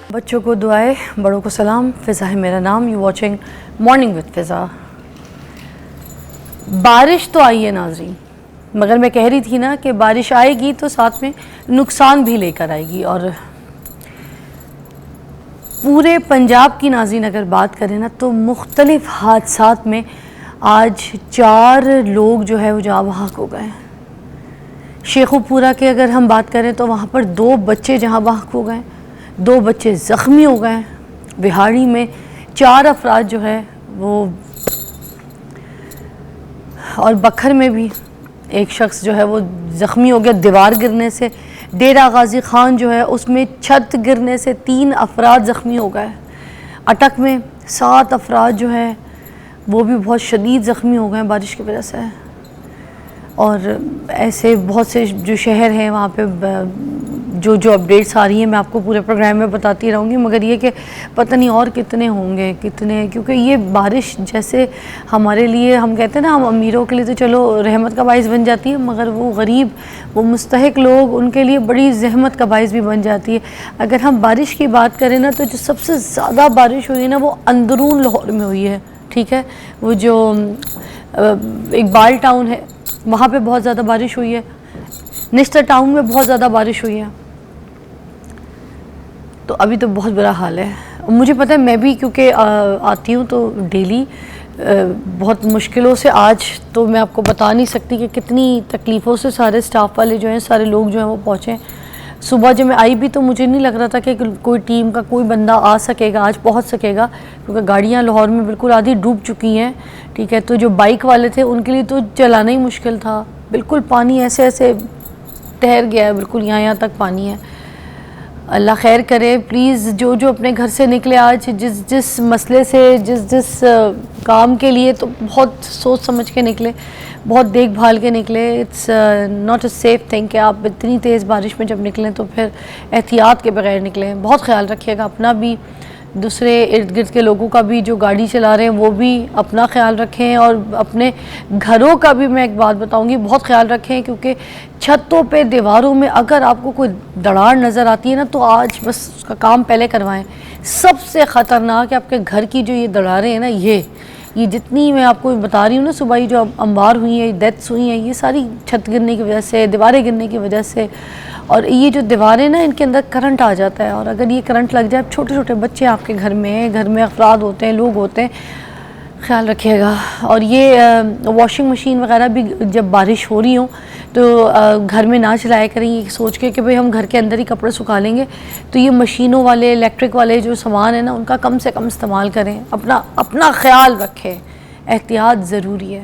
بچوں کو دعائیں، بڑوں کو سلام. فضا ہے میرا نام. یو واچنگ مارننگ وتھ فضا. بارش تو آئی ہے ناظرین، مگر میں کہہ رہی تھی نا کہ بارش آئے گی تو ساتھ میں نقصان بھی لے کر آئے گی. اور پورے پنجاب کی ناظرین اگر بات کریں نا تو مختلف حادثات میں آج 4 لوگ جو ہے وہ جاں بحق ہو گئے ہیں. شیخو پورہ کے اگر ہم بات کریں تو وہاں پر 2 بچے جہاں بحق ہو گئے، 2 بچے زخمی ہو گئے. بہاڑی میں 4 افراد جو ہے وہ، اور بکھر میں بھی ایک شخص جو ہے وہ زخمی ہو گیا دیوار گرنے سے. ڈیرہ غازی خان جو ہے اس میں چھت گرنے سے 3 افراد زخمی ہو گئے. اٹک میں 7 افراد جو ہے وہ بھی بہت شدید زخمی ہو گئے بارش کی وجہ سے. اور ایسے بہت سے جو شہر ہیں وہاں پہ جو اپڈیٹس آ رہی ہیں میں آپ کو پورے پروگرام میں بتاتی رہوں گی، مگر یہ کہ پتہ نہیں اور کتنے ہوں گے کیونکہ یہ بارش جیسے ہمارے لیے، ہم کہتے ہیں نا ہم امیروں کے لیے تو چلو رحمت کا باعث بن جاتی ہے، مگر وہ غریب، وہ مستحق لوگ، ان کے لیے بڑی زحمت کا باعث بھی بن جاتی ہے. اگر ہم بارش کی بات کریں نا تو جو سب سے زیادہ بارش ہوئی ہے نا وہ اندرون لاہور میں ہوئی ہے. ٹھیک ہے، وہ جو اقبال ٹاؤن ہے وہاں پہ بہت زیادہ بارش ہوئی ہے. نسٹر ٹاؤن میں بہت زیادہ بارش ہوئی ہے. تو ابھی تو بہت برا حال ہے. مجھے پتہ ہے، میں بھی کیونکہ آتی ہوں تو ڈیلی بہت مشکلوں سے، آج تو میں آپ کو بتا نہیں سکتی کہ کتنی تکلیفوں سے سارے سٹاف والے جو ہیں، سارے لوگ جو ہیں وہ پہنچے. صبح جب میں آئی بھی تو مجھے نہیں لگ رہا تھا کہ کوئی ٹیم کا کوئی بندہ آ سکے گا، آج پہنچ سکے گا، کیونکہ گاڑیاں لاہور میں بالکل آدھی ڈوب چکی ہیں. ٹھیک ہے، تو جو بائک والے تھے ان کے لیے تو چلانا ہی مشکل تھا. بالکل پانی ایسے ٹھہر گیا ہے، بالکل یہاں تک پانی ہے. اللہ خیر کرے. پلیز جو اپنے گھر سے نکلے آج، جس مسئلے سے، جس کام کے لیے، تو بہت سوچ سمجھ کے نکلے، بہت دیکھ بھال کے نکلے. It's not a safe thing کہ آپ اتنی تیز بارش میں جب نکلیں تو پھر احتیاط کے بغیر نکلیں. بہت خیال رکھیے گا اپنا بھی، دوسرے ارد گرد کے لوگوں کا بھی، جو گاڑی چلا رہے ہیں وہ بھی اپنا خیال رکھیں، اور اپنے گھروں کا بھی میں ایک بات بتاؤں گی، بہت خیال رکھیں. کیونکہ چھتوں پہ، دیواروں میں اگر آپ کو کوئی دراڑ نظر آتی ہے نا تو آج بس اس کا کام پہلے کروائیں. سب سے خطرناک ہے آپ کے گھر کی جو یہ دراڑیں ہیں نا، یہ جتنی میں آپ کو بتا رہی ہوں نا، صبح جو انبار ہوئی ہیں، ڈیتھس ہوئی ہیں، یہ ساری چھت گرنے کی وجہ سے، دیواریں گرنے کی وجہ سے. اور یہ جو دیواریں نا، ان کے اندر کرنٹ آ جاتا ہے، اور اگر یہ کرنٹ لگ جائے، چھوٹے چھوٹے بچے آپ کے گھر میں افراد ہوتے ہیں، لوگ ہوتے ہیں، خیال رکھیے گا. اور یہ واشنگ مشین وغیرہ بھی جب بارش ہو رہی ہوں تو گھر میں نہ چلایا کریں، یہ سوچ کے کہ بھئی ہم گھر کے اندر ہی کپڑے سکھا لیں گے. تو یہ مشینوں والے، الیکٹرک والے جو سامان ہیں نا، ان کا کم سے کم استعمال کریں. اپنا خیال رکھیں، احتیاط ضروری ہے.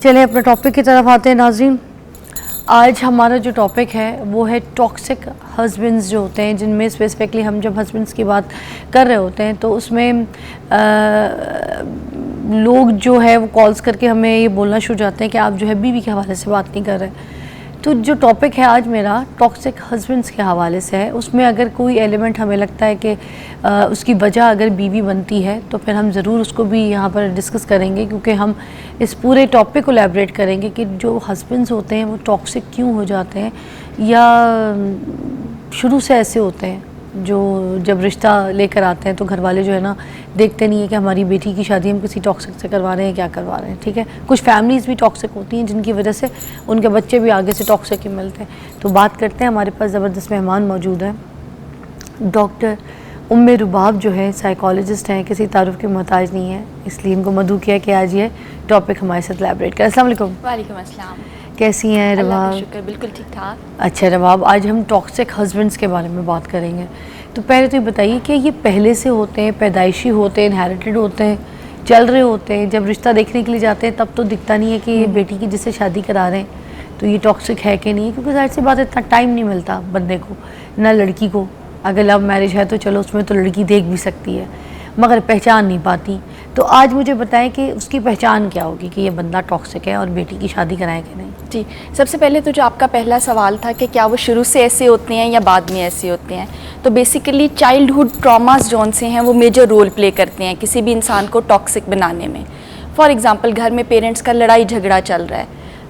چلیں اپنے ٹاپک کی طرف آتے ہیں ناظرین. آج ہمارا جو ٹاپک ہے وہ ہے ٹاکسک ہسبینڈز جو ہوتے ہیں، جن میں اسپیسیفکلی ہم جب ہسبینڈز کی بات کر رہے ہوتے ہیں تو اس میں لوگ جو ہے وہ کالز کر کے ہمیں یہ بولنا شروع جاتے ہیں کہ آپ جو ہے بیوی کے حوالے سے بات نہیں کر رہے. تو جو ٹاپک ہے آج میرا ٹاکسک ہسبینڈز کے حوالے سے ہے. اس میں اگر کوئی ایلیمنٹ ہمیں لگتا ہے کہ اس کی وجہ اگر بیوی بنتی ہے تو پھر ہم ضرور اس کو بھی یہاں پر ڈسکس کریں گے، کیونکہ ہم اس پورے ٹاپک کو الیبریٹ کریں گے کہ جو ہسبینڈز ہوتے ہیں وہ ٹاکسک کیوں ہو جاتے ہیں، یا شروع سے ایسے ہوتے ہیں جو جب رشتہ لے کر آتے ہیں تو گھر والے جو ہے نا دیکھتے نہیں ہیں کہ ہماری بیٹی کی شادی ہم کسی ٹاکسک سے کروا رہے ہیں، کیا کروا رہے ہیں. ٹھیک ہے، کچھ فیملیز بھی ٹاکسک ہوتی ہیں جن کی وجہ سے ان کے بچے بھی آگے سے ٹاکسک ہی ملتے ہیں. تو بات کرتے ہیں، ہمارے پاس زبردست مہمان موجود ہیں. ڈاکٹر رباب جو ہے سائیکالوجسٹ ہیں، کسی تعارف کے محتاج نہیں ہیں، اس لیے ان کو مدعو کیا کہ آج یہ ٹاپک ہمارے ساتھ الیبریٹ کریں. السلام علیکم. وعلیکم السلام. کیسی ہیں رباب؟ اللہ کا شکر، بالکل ٹھیک ٹھاک. اچھا رباب، آج ہم ٹاکسک ہسبینڈز کے بارے میں بات کریں گے. تو پہلے تو یہ بتائیے کہ یہ پہلے سے ہوتے ہیں، پیدائشی ہوتے ہیں، انہیریٹڈ ہوتے ہیں، چل رہے ہوتے ہیں؟ جب رشتہ دیکھنے کے لیے جاتے ہیں تب تو دکھتا نہیں ہے کہ یہ بیٹی کی جس سے شادی کرا رہے ہیں تو یہ ٹاکسک ہے کہ نہیں، کیونکہ ظاہر سی بات ہے اتنا ٹائم نہیں ملتا بندے کو، نہ لڑکی کو. اگر لو میرج ہے تو چلو اس میں تو لڑکی دیکھ بھی سکتی ہے، مگر پہچان نہیں پاتی. تو آج مجھے بتائیں کہ اس کی پہچان کیا ہوگی کہ یہ بندہ ٹاکسک ہے اور بیٹی کی شادی کرائے کہ نہیں. جی، سب سے پہلے تو جو آپ کا پہلا سوال تھا کہ کیا وہ شروع سے ایسے ہوتے ہیں یا بعد میں ایسے ہوتے ہیں، تو بیسیکلی چائلڈہڈ ٹراماز جون سے ہیں وہ میجر رول پلے کرتے ہیں کسی بھی انسان کو ٹاکسک بنانے میں. فار ایگزامپل، گھر میں پیرنٹس کا لڑائی جھگڑا چل رہا ہے،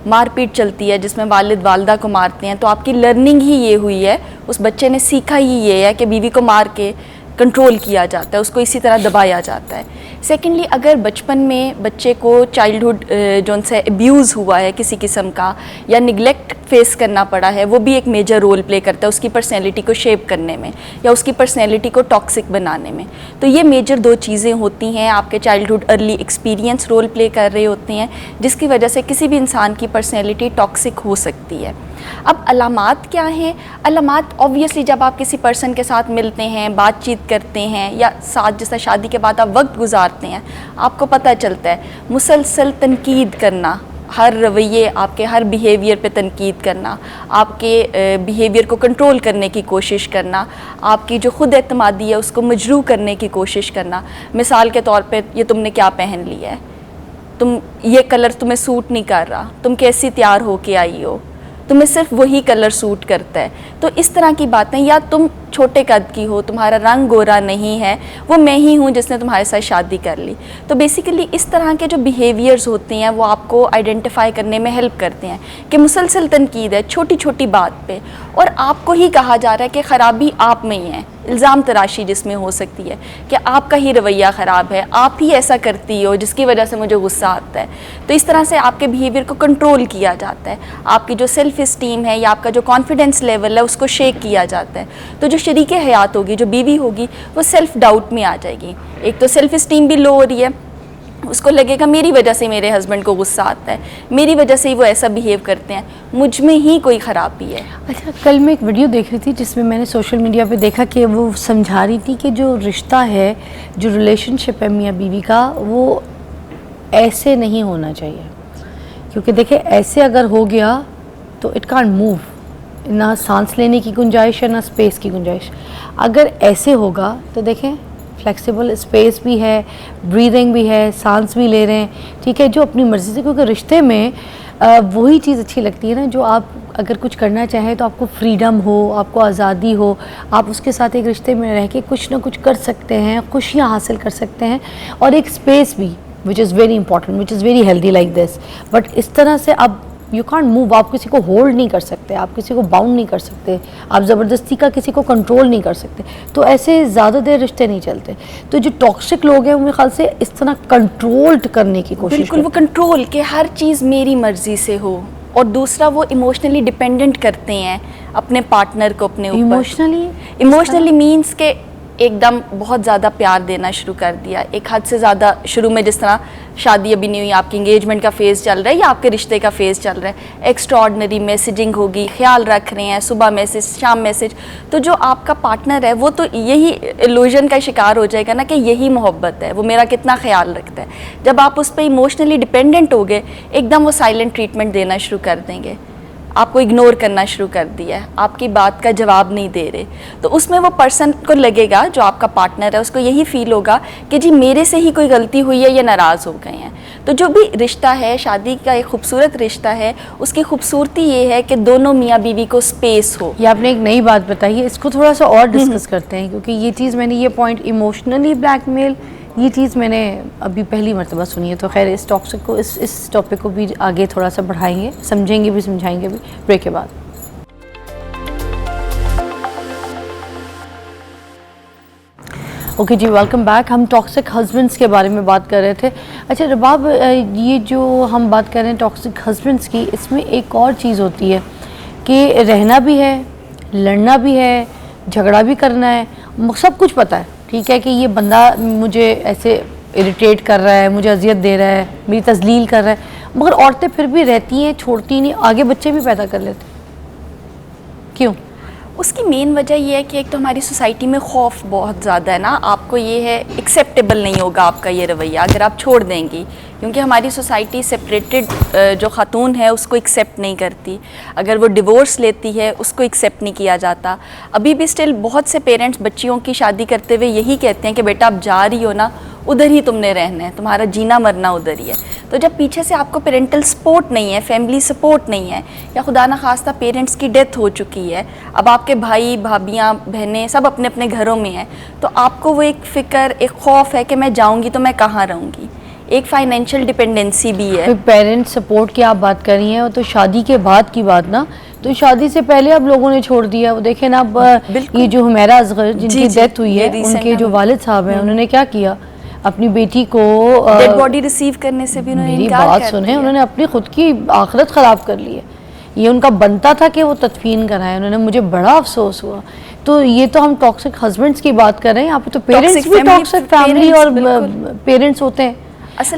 مار پیٹ چلتی ہے جس میں والد والدہ کو مارتے ہیں، تو آپ کی لرننگ ہی یہ ہوئی ہے، اس بچے نے سیکھا ہی یہ ہے کہ بیوی کو مار کے کنٹرول کیا جاتا ہے, اس کو اسی طرح دبایا جاتا ہے. سیکنڈلی, اگر بچپن میں بچے کو چائلڈہڈ جو ان سے ابیوز ہوا ہے کسی قسم کا, یا نگلیکٹ فیس کرنا پڑا ہے, وہ بھی ایک میجر رول پلے کرتا ہے اس کی پرسنالٹی کو شیپ کرنے میں یا اس کی پرسنالٹی کو ٹاکسک بنانے میں. تو یہ میجر 2 چیزیں ہوتی ہیں, آپ کے childhood early experience role play کر رہے ہوتے ہیں, جس کی وجہ سے کسی بھی انسان کی پرسنالٹی ٹاکسک ہو سکتی ہے. اب علامات کیا ہیں؟ علامات آبویسلی جب آپ کسی پرسن کے ساتھ ملتے ہیں, بات چیت کرتے ہیں, یا ساتھ جیسا شادی کے بعد آپ وقت گزارتے ہیں, آپ کو پتہ چلتا ہے مسلسل تنقید کرنا, ہر رویے, آپ کے ہر بیہیویئر پہ تنقید کرنا, آپ کے بیہیویئر کو کنٹرول کرنے کی کوشش کرنا, آپ کی جو خود اعتمادی ہے اس کو مجروح کرنے کی کوشش کرنا. مثال کے طور پہ, یہ تم نے کیا پہن لیا ہے, تم یہ کلر تمہیں سوٹ نہیں کر رہا, تم کیسی تیار ہو کے آئی ہو, تمہیں صرف وہی کلر سوٹ کرتا ہے. تو اس طرح کی باتیں, یا تم چھوٹے قد کی ہو, تمہارا رنگ گورا نہیں ہے, وہ میں ہی ہوں جس نے تمہارے ساتھ شادی کر لی. تو بیسیکلی اس طرح کے جو بیہیویئرز ہوتے ہیں وہ آپ کو آئیڈینٹیفائی کرنے میں ہیلپ کرتے ہیں کہ مسلسل تنقید ہے چھوٹی چھوٹی بات پہ, اور آپ کو ہی کہا جا رہا ہے کہ خرابی آپ میں ہی ہے. الزام تراشی جس میں ہو سکتی ہے کہ آپ کا ہی رویہ خراب ہے, آپ ہی ایسا کرتی ہو جس کی وجہ سے مجھے غصہ آتا ہے. تو اس طرح سے آپ کے بیہیویئر کو کنٹرول کیا جاتا ہے, آپ کی جو سیلف اسٹیم ہے یا آپ کا جو کانفیڈنس لیول ہے اس کو شیک کیا جاتا ہے. تو جو شریک حیات ہوگی, جو بیوی ہوگی, وہ سیلف ڈاؤٹ میں آ جائے گی. ایک تو سیلف اسٹیم بھی لو ہو رہی ہے, اس کو لگے گا میری وجہ سے میرے ہسبینڈ کو غصہ آتا ہے, میری وجہ سے ہی وہ ایسا بیہیو کرتے ہیں, مجھ میں ہی کوئی خرابی ہے. اچھا, کل میں ایک ویڈیو دیکھ رہی تھی جس میں نے سوشل میڈیا پہ دیکھا کہ وہ سمجھا رہی تھی کہ جو رشتہ ہے, جو ریلیشن شپ ہے میاں بیوی کا, وہ ایسے نہیں ہونا چاہیے. کیونکہ دیکھیں ایسے اگر ہو گیا تو اٹ کانٹ موو, نہ سانس لینے کی گنجائش ہے نہ اسپیس کی گنجائش. اگر ایسے ہوگا تو دیکھیں فلیکسیبل اسپیس بھی ہے, بریدنگ بھی ہے, سانس بھی لے رہے ہیں, ٹھیک ہے, جو اپنی مرضی سے. کیونکہ رشتے میں وہی چیز اچھی لگتی ہے نا, جو آپ اگر کچھ کرنا چاہیں تو آپ کو فریڈم ہو, آپ کو آزادی ہو, آپ اس کے ساتھ ایک رشتے میں رہ کے کچھ نہ کچھ کر سکتے ہیں, خوشیاں حاصل کر سکتے ہیں, اور ایک اسپیس بھی which is very important, which is very healthy like this. But اس طرح سے اب یو کانٹ موو, آپ کسی کو ہولڈ نہیں کر سکتے, آپ کسی کو باؤنڈ نہیں کر سکتے, آپ زبردستی کا کسی کو کنٹرول نہیں کر سکتے. تو ایسے زیادہ دیر رشتے نہیں چلتے. تو جو ٹاکسک لوگ ہیں میرے خیال سے اس طرح کنٹرول کرنے کی کوشش بالکل, وہ کنٹرول کہ ہر چیز میری مرضی سے ہو. اور دوسرا, وہ ایموشنلی ڈپینڈنٹ کرتے ہیں اپنے پارٹنر کو اپنے اوپر. ایموشنلی مینس کہ ایک دم بہت زیادہ پیار دینا شروع کر دیا, ایک حد سے زیادہ. شروع میں جس طرح شادی ابھی نہیں ہوئی, آپ کی انگیجمنٹ کا فیز چل رہا ہے یا آپ کے رشتے کا فیز چل رہا ہے, ایکسٹرا آرڈنری میسیجنگ ہوگی, خیال رکھ رہے ہیں, صبح میسیج شام میسیج. تو جو آپ کا پارٹنر ہے وہ تو یہی ایلوژن کا شکار ہو جائے گا نا کہ یہی محبت ہے, وہ میرا کتنا خیال رکھتا ہے. جب آپ اس پہ ایموشنلی ڈپینڈنٹ ہو گئے, ایک دم وہ سائلنٹ ٹریٹمنٹ دینا شروع کر دیں گے, آپ کو اگنور کرنا شروع کر دیا ہے, آپ کی بات کا جواب نہیں دے رہے. تو اس میں وہ پرسن کو لگے گا, جو آپ کا پارٹنر ہے, اس کو یہی فیل ہوگا کہ جی میرے سے ہی کوئی غلطی ہوئی ہے, یہ ناراض ہو گئے ہیں. تو جو بھی رشتہ ہے, شادی کا ایک خوبصورت رشتہ ہے, اس کی خوبصورتی یہ ہے کہ دونوں میاں بیوی کو اسپیس ہو. یہ آپ نے ایک نئی بات بتائی ہے, اس کو تھوڑا سا اور ڈسکس کرتے ہیں, کیونکہ یہ چیز میں نے, یہ پوائنٹ ایموشنلی بلیک میل, یہ چیز میں نے ابھی پہلی مرتبہ سنی ہے. تو خیر اس ٹاکسک کو, اس ٹاپک کو بھی آگے تھوڑا سا بڑھائیں گے, سمجھیں گے بھی, سمجھائیں گے بھی بریک کے بعد. اوکے جی, ویلکم بیک. ہم ٹاکسک ہسبینڈس کے بارے میں بات کر رہے تھے. اچھا رباب, یہ جو ہم بات کر رہے ہیں ٹاکسک ہسبینڈس کی, اس میں ایک اور چیز ہوتی ہے کہ رہنا بھی ہے, لڑنا بھی ہے, جھگڑا بھی کرنا ہے, سب کچھ پتہ ہے, ٹھیک ہے, کہ یہ بندہ مجھے ایسے اریٹیٹ کر رہا ہے, مجھے اذیت دے رہا ہے, میری تذلیل کر رہا ہے, مگر عورتیں پھر بھی رہتی ہیں, چھوڑتی نہیں, آگے بچے بھی پیدا کر لیتے. کیوں؟ اس کی مین وجہ یہ ہے کہ ایک تو ہماری سوسائٹی میں خوف بہت زیادہ ہے نا. آپ کو یہ ہے ایکسیپٹیبل نہیں ہوگا آپ کا یہ رویہ اگر آپ چھوڑ دیں گی, کیونکہ ہماری سوسائٹی سپریٹڈ جو خاتون ہے اس کو ایکسیپٹ نہیں کرتی. اگر وہ ڈیورس لیتی ہے اس کو ایکسیپٹ نہیں کیا جاتا. ابھی بھی اسٹل بہت سے پیرنٹس بچیوں کی شادی کرتے ہوئے یہی کہتے ہیں کہ بیٹا اب جا رہی ہو نا, ادھر ہی تم نے رہنا ہے, تمہارا جینا مرنا ادھر ہی ہے. تو جب پیچھے سے آپ کو پیرنٹل سپورٹ نہیں ہے, فیملی سپورٹ نہیں ہے, یا خدا نخواستہ پیرنٹس کی ڈیتھ ہو چکی ہے, اب آپ کے بھائی بھابیاں بہنیں سب اپنے اپنے گھروں میں ہیں, تو آپ کو وہ ایک فکر, ایک خوف ہے کہ میں جاؤں گی تو میں کہاں رہوں گی. ایک فائنینشیل ڈپینڈنسی بھی ہے. پیرنٹ سپورٹ کی آپ بات کر رہی ہیں, تو شادی کے بعد کی بات نا, تو شادی سے پہلے اب لوگوں نے چھوڑ دیا. وہ دیکھیں نا اب یہ جو حمیرہ اصغر جن کی ڈیتھ ہوئی ہے, ان کے جو والد صاحب ہیں, انہوں نے کیا کیا, اپنی بیٹی کو ڈیڈ باڈی ریسیو کرنے سے بھی انہوں نے انکار کر دیا. بات سنیں, انہوں نے اپنی خود کی آخرت خراب کر لی ہے. یہ ان کا بنتا تھا کہ وہ تدفین کرائیں, انہوں نے, مجھے بڑا افسوس ہوا. تو یہ تو ہم ٹاکسک ہسبینڈس کی بات کر رہے ہیں, یہاں پہ تو پیرنٹس بھی ٹاکسک فیملی اور پیرنٹس ہوتے ہیں.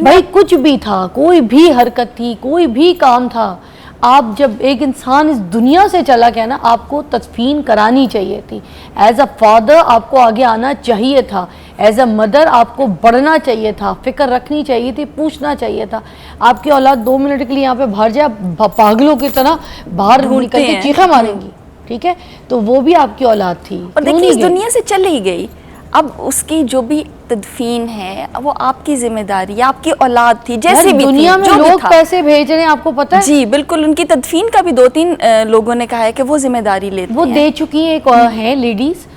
بھائی کچھ بھی تھا, کوئی بھی حرکت تھی, کوئی بھی کام تھا, آپ جب ایک انسان اس دنیا سے چلا گیا نا, آپ کو تدفین کرانی چاہیے تھی. ایز اے فادر آپ کو آگے آنا چاہیے تھا, ایز اے مدر آپ کو بڑھنا چاہیے تھا, فکر رکھنی چاہیے تھی, پوچھنا چاہیے تھا. آپ کی اولاد 2 منٹ کے لیے یہاں پہ باہر جائے, پاگلوں کی طرح باہر نکل کے چیخیں ماریں گی, ٹھیک ہے, تو وہ بھی آپ کی اولاد تھی. اور دیکھیں اس دنیا سے چلی گئی, اب اس کی جو بھی تدفین ہے وہ آپ کی ذمہ داری, آپ کی اولاد تھی, جیسی بھی دنیا میں لوگ پیسے بھیج رہے ہیں, آپ کو پتہ ہے. جی بالکل, ان کی تدفین کا بھی 2-3 لوگوں نے کہا ہے کہ وہ ذمہ داری لیتے ہیں. وہ دے چکی ہیں. ایک ہیں لیڈیز,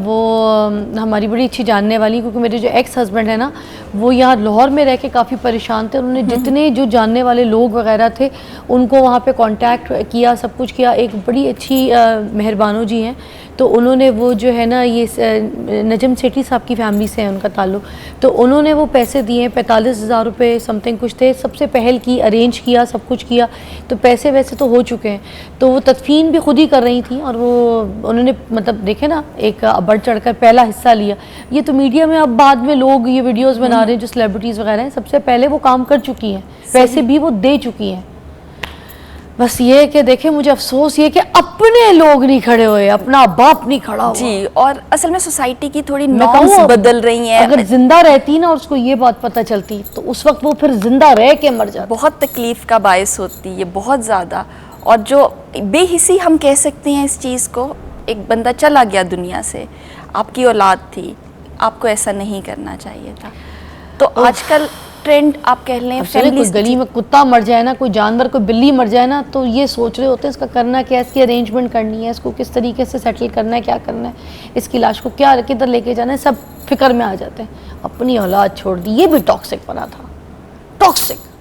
وہ ہماری بڑی اچھی جاننے والی, کیونکہ میرے جو ایکس ہسبینڈ ہیں نا, وہ یہاں لاہور میں رہ کے کافی پریشان تھے. انہوں نے جتنے جو جاننے والے لوگ وغیرہ تھے ان کو وہاں پہ کانٹیکٹ کیا, سب کچھ کیا. ایک بڑی اچھی مہربانو جی ہیں, تو انہوں نے وہ جو ہے نا, یہ نجم سیٹھی صاحب کی فیملی سے ہے ان کا تعلق, تو انہوں نے وہ پیسے دیے, 45,000 روپے سم تھنگ کچھ تھے. سب سے پہل کی, ارینج کیا, سب کچھ کیا, تو پیسے ویسے تو ہو چکے ہیں. تو وہ تدفین بھی خود ہی کر رہی تھیں, اور وہ انہوں نے مطلب دیکھیں نا, ایک بڑھ چڑھ کر پہلا حصہ لیا. یہ تو میڈیا میں اب بعد میں لوگ یہ ویڈیوز بنا رہے ہیں جو سیلیبریٹیز وغیرہ ہیں, سب سے پہلے وہ کام کر چکی ہیں, پیسے بھی وہ دے چکی ہیں. بس یہ ہے کہ دیکھیں, مجھے افسوس یہ کہ اپنے لوگ نہیں کھڑے ہوئے, اپنا باپ نہیں کھڑا ہوا. جی, اور اصل میں سوسائٹی کی تھوڑی نارمز بدل رہی ہیں. اگر زندہ رہتی نا اور اس کو یہ بات پتہ چلتی, تو اس وقت وہ پھر زندہ رہ کے مر جاتا. بہت تکلیف کا باعث ہوتی ہے, بہت زیادہ. اور جو بے حسی ہم کہہ سکتے ہیں اس چیز کو, ایک بندہ چلا گیا دنیا سے, آپ کی اولاد تھی, آپ کو ایسا نہیں کرنا چاہیے تھا. تو آج کل ٹرینڈ آپ کہہ لیں, کوئی گلی میں کتا مر جائے نا, کوئی جانور, کوئی بلی مر جائے نا, تو یہ سوچ رہے ہوتے ہیں اس کا کرنا کیا, اس کی ارینجمنٹ کرنی ہے, اس کو کس طریقے سے سیٹل کرنا ہے, کیا کرنا ہے, اس کی لاش کو کیا کدھر لے کے جانا ہے, سب فکر میں آ جاتے ہیں. اپنی اولاد چھوڑ دی, یہ بھی ٹاکسک بنا تھا, ٹاکسک.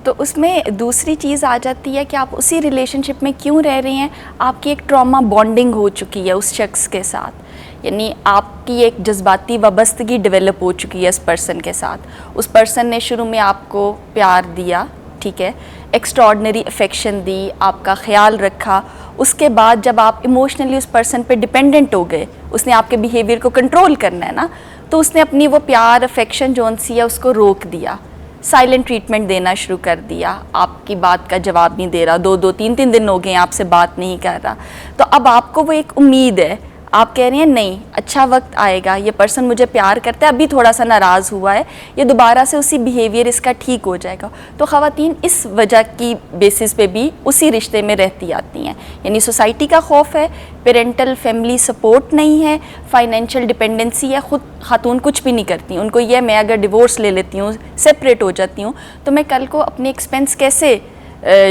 تو اس میں دوسری چیز آ جاتی ہے کہ آپ اسی ریلیشن شپ میں کیوں رہ رہے ہیں. آپ کی ایک ٹراما بانڈنگ ہو چکی ہے اس شخص کے ساتھ, یعنی آپ کی ایک جذباتی وابستگی ڈیولپ ہو چکی ہے اس پرسن کے ساتھ. اس پرسن نے شروع میں آپ کو پیار دیا, ٹھیک ہے, ایکسٹراڈنری افیکشن دی, آپ کا خیال رکھا. اس کے بعد جب آپ ایموشنلی اس پرسن پہ ڈپینڈنٹ ہو گئے, اس نے آپ کے بیہیویئر کو کنٹرول کرنا ہے نا, تو اس نے اپنی وہ پیار افیکشن جو ان سی ہے اس کو روک دیا, سائلنٹ ٹریٹمنٹ دینا شروع کر دیا. آپ کی بات کا جواب نہیں دے رہا, 2-3 دن ہو گئے ہیں آپ سے بات نہیں کر رہا. تو اب آپ کو وہ ایک امید ہے, آپ کہہ رہے ہیں نہیں اچھا وقت آئے گا, یہ پرسن مجھے پیار کرتا ہے, ابھی تھوڑا سا ناراض ہوا ہے, یہ دوبارہ سے اسی بیہیویئر اس کا ٹھیک ہو جائے گا. تو خواتین اس وجہ کی بیسس پہ بھی اسی رشتے میں رہتی آتی ہیں, یعنی سوسائٹی کا خوف ہے, پیرنٹل فیملی سپورٹ نہیں ہے, فائنینشیل ڈپینڈنسی ہے. خود خاتون کچھ بھی نہیں کرتی, ان کو یہ میں اگر ڈیورس لے لیتی ہوں, سپریٹ ہو جاتی ہوں, تو میں کل کو اپنے ایکسپینس کیسے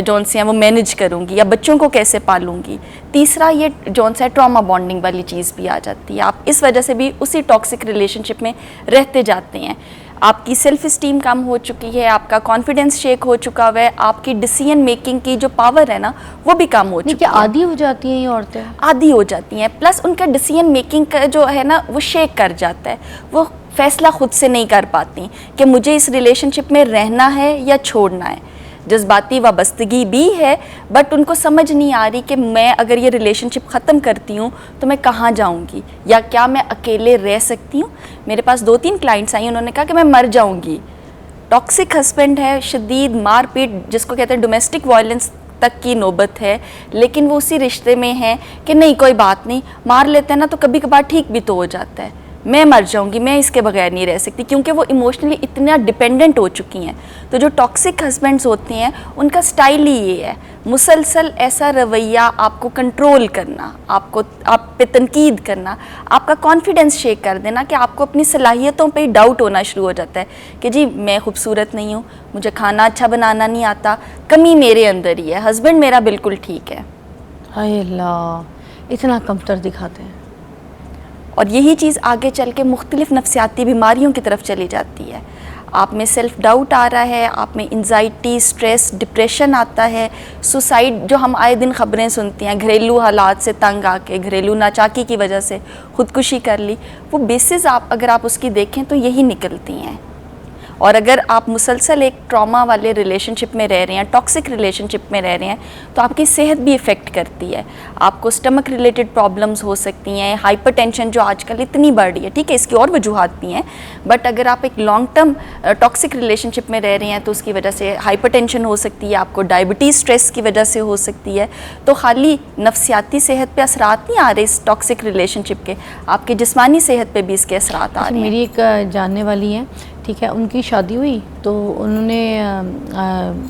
جون سے ہیں وہ مینج کروں گی, یا بچوں کو کیسے پالوں گی. تیسرا یہ جون سے ٹراما بانڈنگ والی چیز بھی آ جاتی ہے. آپ اس وجہ سے بھی اسی ٹاکسک ریلیشن شپ میں رہتے جاتے ہیں. آپ کی سیلف اسٹیم کم ہو چکی ہے, آپ کا کانفیڈنس شیک ہو چکا ہوا ہے, آپ کی ڈیسیژن میکنگ کی جو پاور ہے نا وہ بھی کم ہو چکی ہے. عادی ہو جاتی ہیں یہ عورتیں, عادی ہو جاتی ہیں, پلس ان کا ڈیسیژن میکنگ کا جو ہے نا وہ شیک کر جاتا ہے. وہ فیصلہ خود سے نہیں کر پاتی کہ مجھے اس ریلیشن شپ میں رہنا ہے یا چھوڑنا ہے. جذباتی وابستگی بھی ہے, بٹ ان کو سمجھ نہیں آ رہی کہ میں اگر یہ ریلیشن شپ ختم کرتی ہوں تو میں کہاں جاؤں گی, یا کیا میں اکیلے رہ سکتی ہوں. میرے پاس 2-3 کلائنٹس آئی, انہوں نے کہا کہ میں مر جاؤں گی. ٹاکسک ہسبینڈ ہے, شدید مار پیٹ جس کو کہتے ہیں ڈومیسٹک وائلنس تک کی نوبت ہے, لیکن وہ اسی رشتے میں ہیں کہ نہیں کوئی بات نہیں, مار لیتے ہیں نا تو کبھی کبھار ٹھیک بھی تو ہو جاتا ہے, میں مر جاؤں گی, میں اس کے بغیر نہیں رہ سکتی, کیونکہ وہ ایموشنلی اتنا ڈپینڈنٹ ہو چکی ہیں. تو جو ٹاکسک ہسبینڈز ہوتے ہیں ان کا سٹائل ہی یہ ہے, مسلسل ایسا رویہ آپ کو کنٹرول کرنا, آپ پہ تنقید کرنا, آپ کا کانفیڈنس شیک کر دینا کہ آپ کو اپنی صلاحیتوں پہ ڈاؤٹ ہونا شروع ہو جاتا ہے کہ جی میں خوبصورت نہیں ہوں, مجھے کھانا اچھا بنانا نہیں آتا, کمی میرے اندر ہی ہے, ہسبینڈ میرا بالکل ٹھیک ہے. ہائے اللہ, اتنا کمتر دکھاتے ہیں. اور یہی چیز آگے چل کے مختلف نفسیاتی بیماریوں کی طرف چلی جاتی ہے. آپ میں سیلف ڈاؤٹ آ رہا ہے, آپ میں انزائٹی, اسٹریس, ڈپریشن آتا ہے, سوسائڈ جو ہم آئے دن خبریں سنتے ہیں, گھریلو حالات سے تنگ آ کے, گھریلو ناچاکی کی وجہ سے خودکشی کر لی, وہ بیسز اگر آپ اس کی دیکھیں تو یہی نکلتی ہیں. اور اگر آپ مسلسل ایک ٹراما والے ریلیشن شپ میں رہ رہے ہیں, ٹاکسک ریلیشن شپ میں رہ رہے ہیں, تو آپ کی صحت بھی افیکٹ کرتی ہے. آپ کو اسٹمک ریلیٹڈ پرابلمز ہو سکتی ہیں, ہائپر ٹینشن جو آج کل اتنی بڑھ رہی ہے, ٹھیک ہے اس کی اور وجوہات بھی ہیں, بٹ اگر آپ ایک لانگ ٹرم ٹاکسک ریلیشن شپ میں رہ رہے ہیں تو اس کی وجہ سے ہائپر ٹینشن ہو سکتی ہے, آپ کو ڈائبٹیز اسٹریس کی وجہ سے ہو سکتی ہے. تو خالی نفسیاتی صحت پہ اثرات نہیں آ رہے اس ٹاکسک ریلیشن شپ کے, آپ کی جسمانی صحت پہ بھی اس کے اثرات آ رہے ہیں. میری ایک جاننے والی ہیں, ٹھیک ہے, ان کی شادی ہوئی تو انہوں نے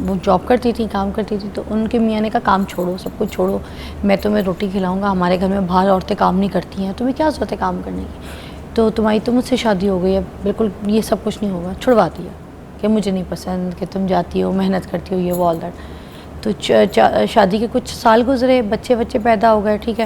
وہ جاب کرتی تھی, کام کرتی تھی, تو ان کے میاں نے کہا کام چھوڑو, سب کچھ چھوڑو, میں تمہیں روٹی کھلاؤں گا, ہمارے گھر میں باہر عورتیں کام نہیں کرتی ہیں, تمہیں کیا ضرورت ہے کام کرنے کی, تو تمہاری تو مجھ سے شادی ہو گئی ہے, بالکل یہ سب کچھ نہیں ہوگا, چھڑوا دیا کہ مجھے نہیں پسند کہ تم جاتی ہو محنت کرتی ہو, یہ وہ آل دیٹ. تو شادی کے کچھ سال گزرے, بچے پیدا ہو گئے, ٹھیک ہے,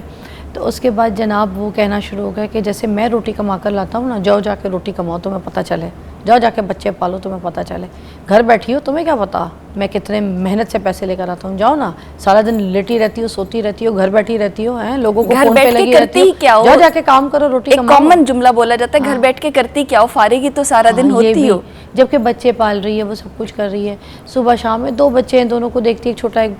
تو اس کے بعد جناب وہ کہنا شروع ہو گیا کہ جیسے میں روٹی کما کر لاتا ہوں نا, جاؤ جا کے روٹی کماؤ, تمہیں پتہ چلے, جاؤ جا کے بچے پالو, تمہیں پتہ چلے, گھر بیٹھی ہو تمہیں کیا پتا میں کتنے محنت سے پیسے لے کر آتا ہوں, جاؤ نا, سارا دن لیٹی رہتی ہو, سوتی رہتی ہو, گھر بیٹھی رہتی ہو, لوگوں کو فون پہ لگی رہتی ہو, جاؤ جا کے کام کرو, روٹی کماؤ. ایک کامن جملہ بولا جاتا ہے گھر بیٹھ کے کرتی کیا ہو, فارغ ہی تو سارا دن ہوتی ہو. جبکہ بچے پال رہی ہے, وہ سب کچھ کر رہی ہے, صبح شام میں 2 بچے ہیں, دونوں کو دیکھتی ہے, ایک چھوٹا ایک,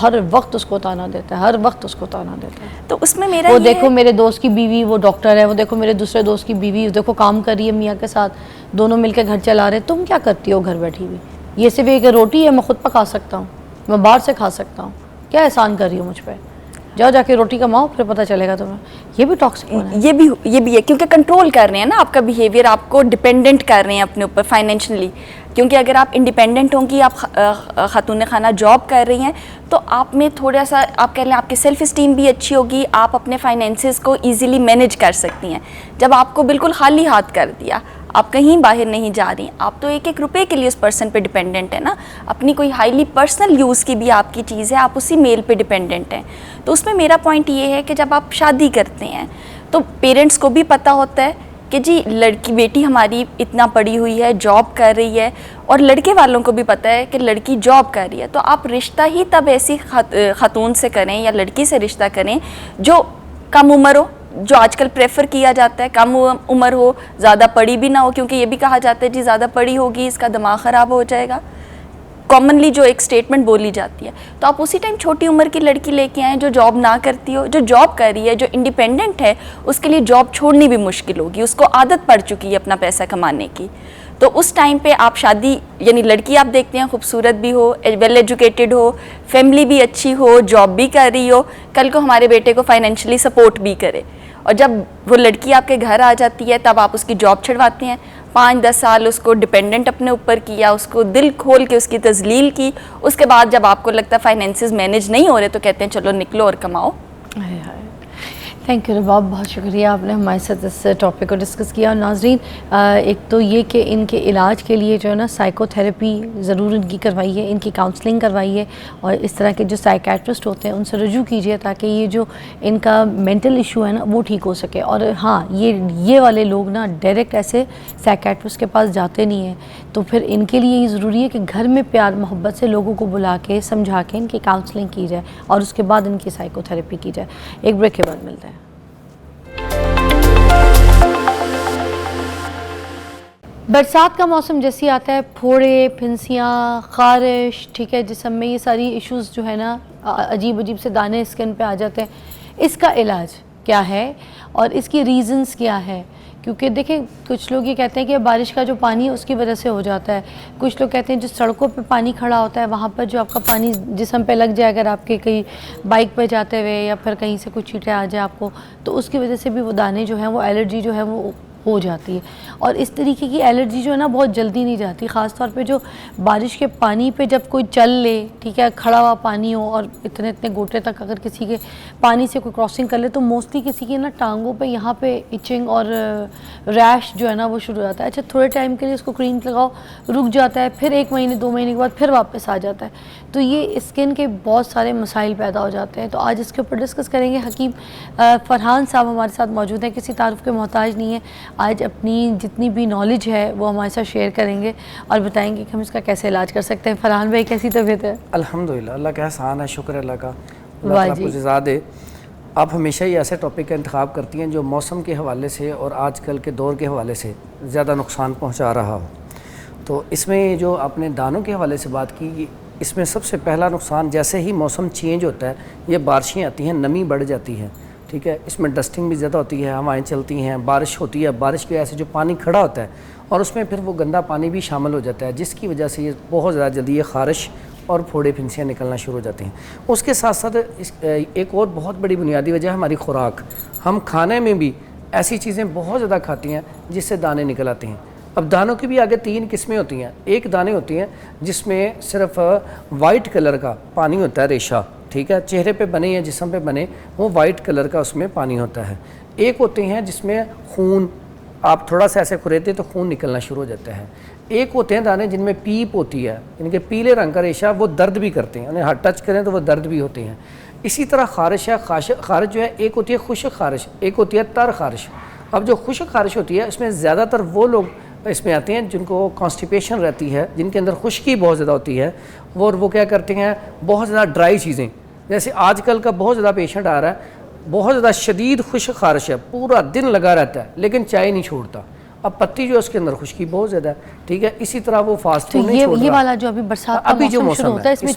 ہر وقت اس کو تانا دیتا ہے, ہر وقت اس کو تانا دیتا ہے. تو اس میں میرا وہ دیکھو میرے دوست کی بیوی وہ ڈاکٹر ہے, وہ دیکھو میرے دوسرے دوست کی بیوی دیکھو کام کر رہی ہے میاں کے ساتھ, دونوں مل کے گھر چلا رہے, تم کیا کرتی ہو گھر بیٹھی ہوئی, یہ صرف ایک روٹی ہے, میں خود پکا سکتا ہوں, میں باہر سے کھا سکتا ہوں, کیا احسان کر رہی ہو مجھ پہ, جاؤ جا کے روٹی کماؤ, پھر پتہ چلے گا تمہیں. یہ بھی ٹاکسک ہونا ہے, یہ بھی ہے, کیونکہ کنٹرول کر رہے ہیں نا آپ کا بیہیویئر, آپ کو ڈپینڈنٹ کر رہے ہیں اپنے اوپر فائنینشلی. کیونکہ اگر آپ انڈیپینڈنٹ ہوں گی, آپ خاتون خانہ جاب کر رہی ہیں, تو آپ میں تھوڑا سا آپ کہہ لیں آپ کی سیلف اسٹیم بھی اچھی ہوگی, آپ اپنے فائنینسز کو ایزیلی مینیج کر سکتی ہیں. جب آپ کو بالکل خالی ہاتھ کر دیا, آپ کہیں باہر نہیں جا رہی, آپ تو ایک روپے کے لیے اس پرسن پہ ڈیپینڈنٹ ہے نا, اپنی کوئی ہائیلی پرسنل یوز کی بھی آپ کی چیز ہے, آپ اسی میل پہ ڈیپینڈنٹ ہیں. تو اس میں میرا پوائنٹ یہ ہے کہ جب آپ شادی کرتے ہیں تو پیرنٹس کو بھی پتہ ہوتا ہے کہ جی لڑکی بیٹی ہماری اتنا پڑھی ہوئی ہے, جاب کر رہی ہے, اور لڑکے والوں کو بھی پتہ ہے کہ لڑکی جاب کر رہی ہے. تو آپ رشتہ ہی تب ایسی خاتون سے کریں یا لڑکی سے رشتہ کریں جو کم عمر ہو, جو آج کل پریفر کیا جاتا ہے, کم عمر ہو, زیادہ پڑھی بھی نہ ہو, کیونکہ یہ بھی کہا جاتا ہے جی زیادہ پڑھی ہوگی اس کا دماغ خراب ہو جائے گا, کامنلی جو ایک سٹیٹمنٹ بولی جاتی ہے. تو آپ اسی ٹائم چھوٹی عمر کی لڑکی لے کے آئیں جو جاب نہ کرتی ہو, جو جاب کر رہی ہے, جو انڈیپینڈنٹ ہے, اس کے لیے جاب چھوڑنی بھی مشکل ہوگی, اس کو عادت پڑ چکی ہے اپنا پیسہ کمانے کی. تو اس ٹائم پہ آپ شادی, یعنی لڑکی آپ دیکھتے ہیں خوبصورت بھی ہو, ویل ایجوکیٹڈ ہو, فیملی بھی اچھی ہو, جاب بھی کر رہی ہو, کل کو ہمارے بیٹے کو فائنینشلی سپورٹ بھی کرے, اور جب وہ لڑکی آپ کے گھر آ جاتی ہے تب آپ اس کی جاب چھڑواتے ہیں. 5-10 سال اس کو ڈیپینڈنٹ اپنے اوپر کیا, اس کو دل کھول کے اس کی تذلیل کی, اس کے بعد جب آپ کو لگتا ہے فائنینسز مینیج نہیں ہو رہے تو کہتے ہیں چلو نکلو اور کماؤ. تھینک یو رباب, بہت شکریہ آپ نے ہمارے ساتھ اس ٹاپک کو ڈسکس کیا. اور ناظرین, ایک تو یہ کہ ان کے علاج کے لیے جو ہے نا سائیکو تھیراپی ضرور ان کی کروائی ہے, ان کی کاؤنسلنگ کروائی ہے, اور اس طرح کے جو سائیکیٹرسٹ ہوتے ہیں ان سے رجوع کیجیے تاکہ یہ جو ان کا مینٹل ایشو ہے نا وہ ٹھیک ہو سکے. اور ہاں, یہ والے لوگ نا ڈائریکٹ ایسے سائیکیٹرسٹ کے پاس جاتے نہیں ہیں, تو پھر ان کے لیے یہ ضروری ہے کہ گھر میں پیار محبت سے لوگوں کو بلا کے سمجھا کے ان کی کاؤنسلنگ کی جائے, اور اس کے بعد ان کی سائیکو تھیراپی کی جائے. ایک بریک کے بعد ملتے ہیں. برسات کا موسم جیسی آتا ہے, پھوڑے, پھنسیاں, خارش, ٹھیک ہے, جسم میں یہ ساری ایشوز جو ہے نا, عجیب سے دانے اسکن پہ آ جاتے ہیں. اس کا علاج کیا ہے اور اس کی ریزنز کیا ہے؟ کیونکہ دیکھیں کچھ لوگ یہ کہتے ہیں کہ بارش کا جو پانی ہے اس کی وجہ سے ہو جاتا ہے, کچھ لوگ کہتے ہیں جو سڑکوں پہ پانی کھڑا ہوتا ہے وہاں پر جو آپ کا پانی جسم پہ لگ جائے, اگر آپ کے کہیں بائک پہ جاتے ہوئے یا پھر کہیں سے کچھ چیٹیں آ جائے آپ کو, تو اس کی وجہ سے بھی وہ دانے جو ہیں وہ الرجی جو ہے وہ ہو جاتی ہے. اور اس طریقے کی الرجی جو ہے نا بہت جلدی نہیں جاتی, خاص طور پہ جو بارش کے پانی پہ جب کوئی چل لے, ٹھیک ہے, کھڑا ہوا پانی ہو اور اتنے گوٹے تک اگر کسی کے پانی سے کوئی کراسنگ کر لے تو موسٹلی کسی کے نا ٹانگوں پہ یہاں پہ ایچنگ اور ریش جو ہے نا وہ شروع ہو جاتا ہے. اچھا تھوڑے ٹائم کے لیے اس کو کریم لگاؤ, رک جاتا ہے, پھر 1 مہینے 2 مہینے کے بعد پھر واپس آ جاتا ہے. تو یہ اسکن کے بہت سارے مسائل پیدا ہو جاتے ہیں. تو آج اس کے اوپر ڈسکس کریں گے. حکیم فرحان صاحب ہمارے ساتھ موجود ہیں, کسی تعارف کے محتاج نہیں ہیں. آج اپنی جتنی بھی نالج ہے وہ ہمارے ساتھ شیئر کریں گے اور بتائیں گے کہ ہم اس کا کیسے علاج کر سکتے ہیں۔ فرحان بھائی کیسی طبیعت ہے؟ الحمدللہ، اللہ کا احسان ہے، شکر اللہ کا، اللہ تعالیٰ کو جزا دے۔ آپ ہمیشہ ہی ایسے ٹاپک کا انتخاب کرتی ہیں جو موسم کے حوالے سے اور آج کل کے دور کے حوالے سے زیادہ نقصان پہنچا رہا ہو۔ تو اس میں جو آپ نے دانوں کے حوالے سے بات کی، اس میں سب سے پہلا نقصان جیسے ہی موسم چینج ہوتا ہے، یہ بارشیں آتی ہیں، نمی بڑھ جاتی ہے، ٹھیک ہے، اس میں ڈسٹنگ بھی زیادہ ہوتی ہے، ہوائیں چلتی ہیں، بارش ہوتی ہے، بارش کی وجہ سے جو پانی کھڑا ہوتا ہے اور اس میں پھر وہ گندا پانی بھی شامل ہو جاتا ہے، جس کی وجہ سے یہ بہت زیادہ جلدی یہ خارش اور پھوڑے پھنسیاں نکلنا شروع ہو جاتے ہیں۔ اس کے ساتھ ساتھ ایک اور بہت بڑی بنیادی وجہ ہے ہماری خوراک۔ ہم کھانے میں بھی ایسی چیزیں بہت زیادہ کھاتی ہیں جس سے دانے نکل آتے ہیں۔ اب دانوں کی بھی آگے 3 قسمیں ہوتی ہیں۔ ایک دانے ہوتی ہیں جس میں صرف وائٹ کلر کا پانی ہوتا ہے، ریشہ، ٹھیک ہے، چہرے پہ بنے یا جسم پہ بنے وہ وائٹ کلر کا اس میں پانی ہوتا ہے۔ ایک ہوتے ہیں جس میں خون، آپ تھوڑا سا ایسے کھریتے تو خون نکلنا شروع ہو جاتا ہے۔ ایک ہوتے ہیں دانے جن میں پیپ ہوتی ہے، ان کے پیلے رنگ کا ریشہ، وہ درد بھی کرتے ہیں، انہیں ہاتھ ٹچ کریں تو وہ درد بھی ہوتے ہیں۔ اسی طرح خارش ہے، خارش جو ہے ایک ہوتی ہے خشک خارش، ایک ہوتی ہے تر خارش۔ اب جو خشک خارش ہوتی ہے اس میں زیادہ تر وہ لوگ اس میں آتے ہیں جن کو کانسٹیپیشن رہتی ہے، جن کے اندر خشکی بہت زیادہ ہوتی ہے، وہ کیا کرتے ہیں، بہت زیادہ ڈرائی چیزیں، جیسے آج کل کا بہت زیادہ پیشنٹ آ رہا ہے، بہت زیادہ شدید خشک خارش ہے، پورا دن لگا رہتا ہے لیکن چائے نہیں چھوڑتا۔ اب پتی جو ہے اس کے اندر خشکی بہت زیادہ ہے، ٹھیک ہے، اسی طرح وہ فاسٹ فوڈ نہیں چھوڑ رہا۔ یہ والا جو ابھی برسات کا جو موسم شروع ہوتا ہے اس میں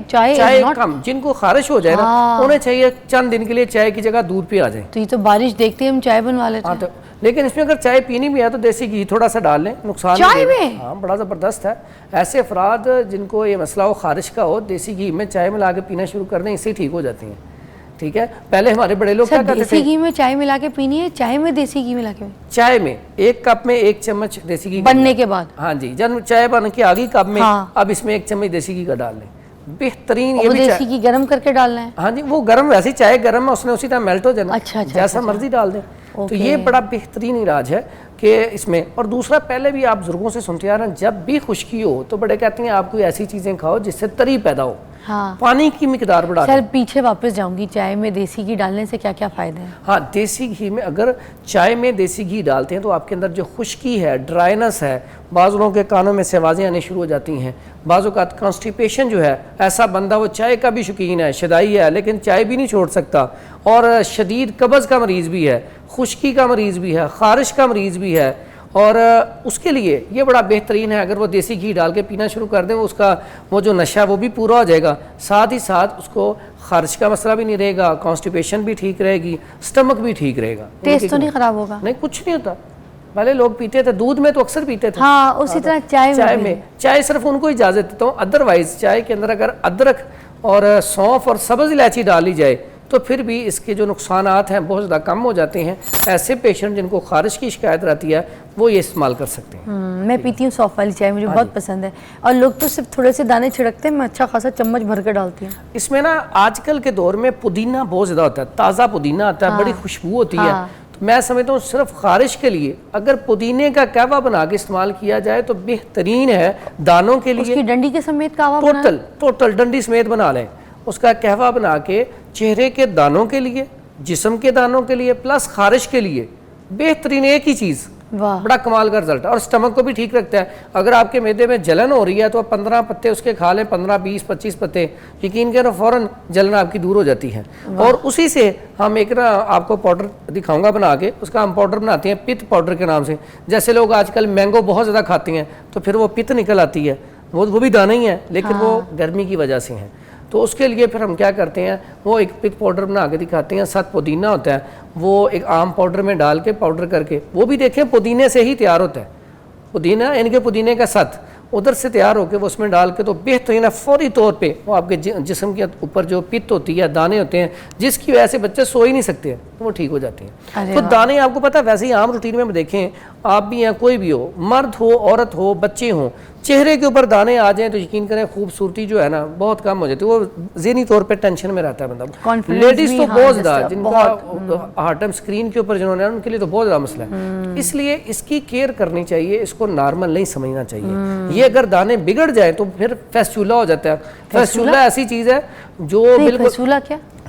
چائے کم، جن کو خارش ہو جائے نا انہیں چاہیے چند دن کے لیے چائے کی جگہ دودھ پہ آ جائیں۔ تو یہ تو بارش دیکھتے ہم چائے بنوا لیتے ہیں، لیکن اس میں اگر چائے پینی بھی ہے تو دیسی گھی تھوڑا سا ڈال لیں، نقصان چائے میں؟ ہاں، بڑا زبردست ہے۔ ایسے افراد جن کو یہ مسئلہ ہو خارش کا ہو، دیسی گھی میں چائے ملا کے پینا شروع کر دیں، اس سے ٹھیک ہو جاتی ہیں، ٹھیک ہے۔ پہلے ہمارے بڑے لوگ کیا کرتے تھے، دیسی گھی میں چائے ملا کے پینی ہے، چائے میں دیسی گھی ملا کے، چائے میں 1 کپ میں 1 چمچ دیسی گھی بننے کے بعد، ہاں جی، جب چائے بن کے آگی کپ میں اب اس میں 1 چمچ دیسی گھی کا ڈال لیں، بہترین۔ یہ بھی دیسی گھی گرم کر کے ڈالنا ہے؟ ہاں جی، وہ گرم، ویسے چائے گرم ہے، اس نے اسی طرح میلٹ ہو جانا، اچھا جیسا مرضی ڈال دیں۔ تو یہ بڑا بہترین علاج ہے کہ اس میں۔ اور دوسرا، پہلے بھی آپ بزرگوں سے سنتے آ رہے ہیں، جب بھی خشکی ہو تو بڑے کہتے ہیں آپ کوئی ایسی چیزیں کھاؤ جس سے تری پیدا ہو، پانی کی مقدار بڑھا دیں۔ سر پیچھے واپس جاؤں گی، چائے میں دیسی گھی ڈالنے سے کیا کیا فائدے ہیں؟ ہاں، دیسی گھی میں اگر چائے میں دیسی گھی ڈالتے ہیں تو آپ کے اندر جو خشکی ہے، ڈرائنس ہے، بعض لوگوں کے کانوں میں سے آوازیں آنے شروع ہو جاتی ہیں، بعض اوقات کانسٹیپیشن جو ہے، ایسا بندہ وہ چائے کا بھی شوقین ہے، شدائی ہے، لیکن چائے بھی نہیں چھوڑ سکتا، اور شدید قبض کا مریض بھی ہے، خشکی کا مریض بھی ہے، خارش کا مریض بھی ہے، اور اس کے لیے یہ بڑا بہترین ہے اگر وہ دیسی گھی ڈال کے پینا شروع کر دیں، اس کا وہ جو نشہ وہ بھی پورا ہو جائے گا، ساتھ ہی ساتھ اس کو خارش کا مسئلہ بھی نہیں رہے گا، کانسٹیپیشن بھی ٹھیک رہے گی، سٹمک بھی ٹھیک رہے گا۔ ٹیسٹ تو نہیں خراب ہوگا؟ نہیں، کچھ نہیں ہوتا۔ پہلے لوگ پیتے تھے، دودھ میں تو اکثر پیتے تھے، ہاں، اسی طرح چائے میں چائے صرف ان کو اجازت دیتا ہوں، ادروائز چائے کے اندر اگر ادرک اور سونف اور سبز الائچی ڈالی جائے تو پھر بھی اس کے جو نقصانات ہیں بہت زیادہ کم ہو جاتے ہیں۔ ایسے پیشنٹ جن کو خارش کی شکایت رہتی ہے وہ یہ استعمال کر سکتے ہیں۔ میں پیتی ہوں سونف والی چائے، مجھے بہت پسند ہے، اور لوگ تو صرف تھوڑے سے دانے چھڑکتے ہیں، میں اچھا خاصا چمچ بھر کے ڈالتی ہوں۔ اس میں نا آج کل کے دور میں پودینہ بہت زیادہ ہوتا ہے، تازہ پودینہ آتا ہے، بڑی خوشبو ہوتی ہے، تو میں سمجھتا ہوں صرف خارش کے لیے اگر پودینے کا قہوہ بنا کے استعمال کیا جائے تو بہترین ہے۔ دانوں کے لیے اس کی ڈنڈی کے سمیت قہوہ ٹوٹل ڈنڈی سمیت بنا لیں، اس کا قہوہ بنا کے چہرے کے دانوں کے لیے، جسم کے دانوں کے لیے، پلس خارش کے لیے بہترین ایک ہی چیز، بڑا کمال کا رزلٹ ہے، اور سٹمک کو بھی ٹھیک رکھتا ہے۔ اگر آپ کے معدے میں جلن ہو رہی ہے تو 15 پتے اس کے کھا لیں، 15 20 25 پتے، یقین کرو فوراً جلن آپ کی دور ہو جاتی ہے۔ اور اسی سے ہم ایک نا آپ کو پاؤڈر دکھاؤں گا بنا کے، اس کا ہم پاؤڈر بناتے ہیں پت پاؤڈر کے نام سے۔ جیسے لوگ آج کل مینگو بہت زیادہ کھاتے ہیں تو پھر وہ پت نکل آتی ہے، وہ بھی دانے ہی ہیں لیکن وہ گرمی کی وجہ سے ہیں، تو اس کے لیے پھر ہم کیا کرتے ہیں، وہ ایک پت پاؤڈر بنا کے دکھاتے ہیں، ساتھ پودینہ ہوتا ہے، وہ ایک عام پاؤڈر میں ڈال کے پاؤڈر کر کے، وہ بھی دیکھیں پودینے سے ہی تیار ہوتا ہے، پودینہ ان کے پودینے کا ساتھ ادھر سے تیار ہو کے وہ اس میں ڈال کے تو بہترین ہے، فوری طور پہ وہ آپ کے جسم کے اوپر جو پت ہوتی ہے، دانے ہوتے ہیں جس کی وجہ سے بچے سو ہی نہیں سکتے ہیں، تو وہ ٹھیک ہو جاتے ہیں۔ تو دانے آپ کو پتہ ہے ویسے ہی عام روٹین میں دیکھیں، آپ بھی ہیں، کوئی بھی ہو، مرد ہو، عورت ہو، بچے ہوں، چہرے کے اوپر دانے آ جائیں تو یقین کریں خوبصورتی جو ہے نا بہت کم ہو جاتی ہے، وہ ذہنی طور پہ ٹینشن میں رہتا ہے بندہ۔ لیڈیز تو بہت زیادہ، جن کا ہر ٹائم اسکرین کے اوپر جنہوں نے، ان کے لیے تو بہت زیادہ مسئلہ ہے، اس لیے اس کی کیئر کرنی چاہیے، اس کو نارمل نہیں سمجھنا چاہیے۔ یہ اگر دانے بگڑ جائیں تو پھر فیسچولا ہو جاتا ہے۔ فیسچولا ایسی چیز ہے جو بالکل، فیسچولا کیا؟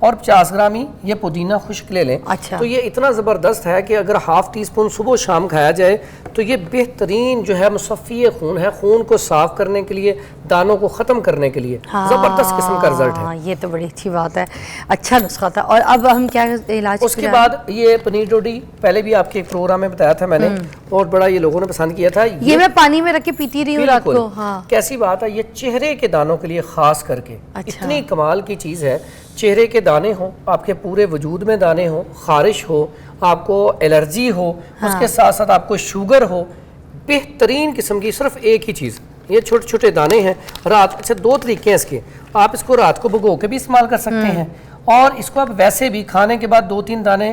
اور 50 گرام ہی یہ پودینہ خشک لے لیں. اچھا. تو یہ اتنا زبردست ہے کہ اگر ½ ٹی اسپون صبح و شام کھایا جائے تو یہ بہترین جو ہے مصفی خون ہے, خون کو صاف کرنے کے لیے, دانوں کو ختم کرنے کے لیے زبردست قسم کا رزلٹ ہے. یہ تو بڑی اچھی بات ہے, اچھا نسخہ تھا. اور اب ہم کیا علاج اس کے بعد یہ پنیر ڈوڈی پہلے بھی آپ کے ایک پروگرام میں بتایا تھا میں نے, اور بڑا یہ لوگوں نے پسند کیا تھا. یہ میں پانی میں رکھ کے پیتی رہی ہوں رات کو. ہاں کیسی بات ہے, یہ چہرے کے دانوں کے لیے خاص کر کے اتنی کمال کی چیز ہے. چہرے کے دانے ہوں, آپ کے پورے وجود میں دانے ہوں, خارش ہو, آپ کو الرجی ہو, اس کے ساتھ ساتھ آپ کو شوگر ہو, بہترین قسم کی صرف ایک ہی چیز, یہ چھوٹے چھوٹے دانے ہیں. رات, اچھا 2 طریقے ہیں اس کے, آپ اس کو رات کو بھگو کے بھی استعمال کر سکتے ہیں, اور اس کو آپ ویسے بھی کھانے کے بعد 2-3 دانے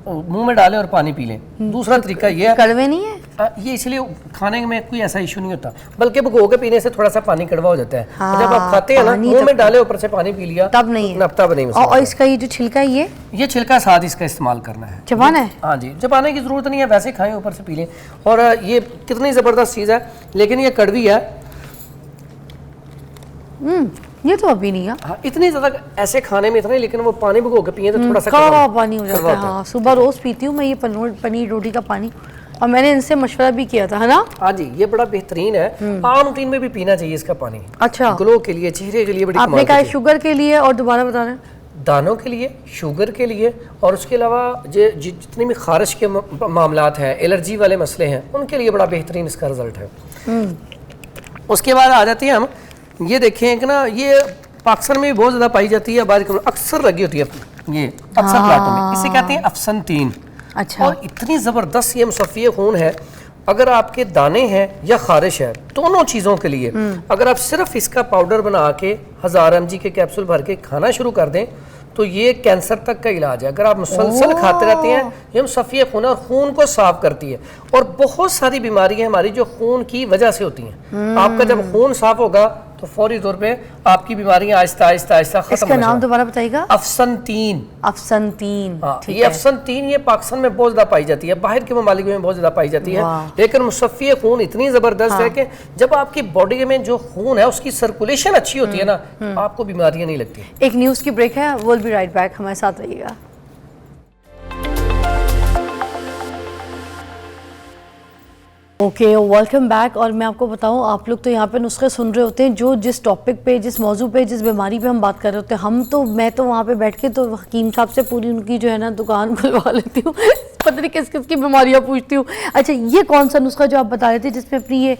منہ میں ڈالیں اور پانی پی لیں. دوسرا طریقہ یہ ہے, کڑوے نہیں ہے یہ اس لیے کھانے میں کوئی ایسا ایشو نہیں ہوتا, بلکہ بھگو کے پینے سے تھوڑا سا پانی کڑوا ہو جاتا ہے. جب آپ کھاتے ہیں نا, منہ میں ڈالے اوپر سے پانی پی لیا, تب نہیں ہے. تب نہیں. اور اس کا یہ جو چھلکا ہے یہ چھلکا ساتھ اس کا استعمال کرنا ہے, چبانا ہے. ہاں جی, چبانے کی ضرورت نہیں ہے, ویسے کھائیں اوپر سے پی لیں. اور یہ کتنی زبردست چیز ہے, لیکن یہ کڑوی ہے. یہ تو ابھی نہیں ہے. ہاں, اتنی زیادہ ایسے کھانے میں اتنا ہی, لیکن وہ پانی بھگو کے پیئے تو تھوڑا سا کڑوا پانی ہو جاتا ہے. ہاں, صبح روز پیتی ہوں میں یہ پنیر روٹی کا پانی, اور میں نے ان سے مشورہ بھی کیا تھا, ہے نا. ہاں جی, یہ بڑا بہترین ہے. عام روٹین میں بھی پینا چاہیے اس کا پانی. اچھا, گلو کے لیے, چہرے کے لیے بڑی آپ نے کہا شوگر کے لیے, اور دوبارہ بتا رہے ہیں دانوں کے لیے, شوگر کے لیے, اور اس کے علاوہ جتنے بھی خارش کے معاملات ہیں, الرجی والے مسئلے ہیں, ان کے لیے بڑا بہترین اس کا رزلٹ ہے. اس کے بعد آ جاتے ہیں ہم, یہ دیکھیں کہ نا, یہ پاکستان میں بھی بہت زیادہ پائی جاتی ہے, اکثر لگی ہوتی ہے یہ اکثر پلاٹوں میں, اسے کہتے ہیں افسنتین. اچھا, اور اتنی زبردست یہ مصفی خون ہے. اگر آپ کے دانے ہیں یا خارش ہے, دونوں چیزوں کے لیے اگر آپ صرف اس کا پاؤڈر بنا کے 1000 mg کے کیپسول بھر کے کھانا شروع کر دیں تو یہ کینسر تک کا علاج ہے. اگر آپ مسلسل کھاتے رہتے ہیں, یہ مصفی خون ہے اور خون کو صاف کرتی ہے. اور بہت ساری بیماریاں ہماری جو خون کی وجہ سے ہوتی ہیں, آپ کا جب خون صاف ہوگا تو فوری طور پہ آپ کی بیماریاں آہستہ آہستہ آہستہ ختم ہو جائیں. اس کا نام دوبارہ بتائیے گا. افسنتین. افسنتین. یہ افسنتین یہ پاکستان میں بہت زیادہ پائی جاتی ہے, باہر کے ممالک میں بہت زیادہ پائی جاتی ہے, لیکن مصفی خون اتنی زبردست ہے کہ جب آپ کی باڈی میں جو خون ہے اس کی سرکولیشن اچھی ہوتی ہے نا, آپ کو بیماریاں نہیں لگتی. ایک نیوز کی بریک ہے, we'll be right back, ہمارے ساتھ رہیے گا. Okay, welcome back. اور میں آپ کو بتاؤں, آپ لوگ تو یہاں پہ نسخے سن رہے ہوتے ہیں جو جس ٹاپک پہ, جس موضوع پہ, جس بیماری پہ ہم بات کر رہے ہوتے ہیں. میں تو وہاں پہ بیٹھ کے تو حکیم صاحب سے پوری ان کی جو ہے نا دکان کھلوا لیتی ہوں, پتہ نہیں کس کس کی بیماریاں پوچھتی ہوں. اچھا, یہ کون سا نسخہ جو آپ بتا رہے تھے جس میں اپنی یہ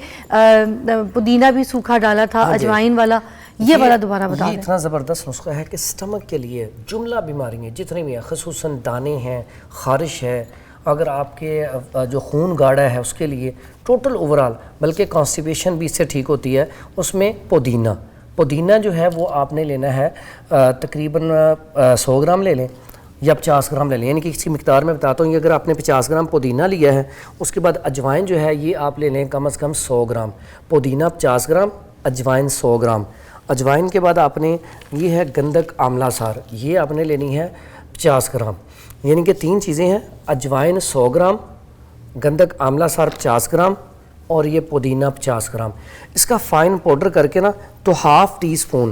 پودینہ بھی سوکھا ڈالا تھا, اجوائن والا, یہ والا دوبارہ بتا. یہ اتنا زبردست نسخہ ہے کہ سٹمک کے لیے جملہ بیماریاں جتنی بھی ہیں, خصوصاً دانے ہیں, خارش ہے, اگر آپ کے جو خون گاڑھا ہے اس کے لیے, ٹوٹل اوورال, بلکہ کانسٹیپیشن بھی اس سے ٹھیک ہوتی ہے. اس میں پودینہ جو ہے وہ آپ نے لینا ہے تقریباً 100 گرام لے لیں یا 50 گرام لے لیں, یعنی کہ کسی مقدار میں بتاتا ہوں. اگر آپ نے 50 گرام پودینہ لیا ہے, اس کے بعد اجوائن جو ہے یہ آپ لے لیں کم از کم 100 گرام. پودینہ 50 گرام, اجوائن 100 گرام. اجوائن کے بعد آپ نے یہ ہے گندک آملہ سار, یہ آپ نے لینی ہے 50 گرام. یعنی کہ 3 چیزیں ہیں, اجوائن 100 گرام, گندک آملہ سار 50 گرام, اور یہ پودینہ 50 گرام. اس کا فائن پاؤڈر کر کے نا تو ½ ٹی اسپون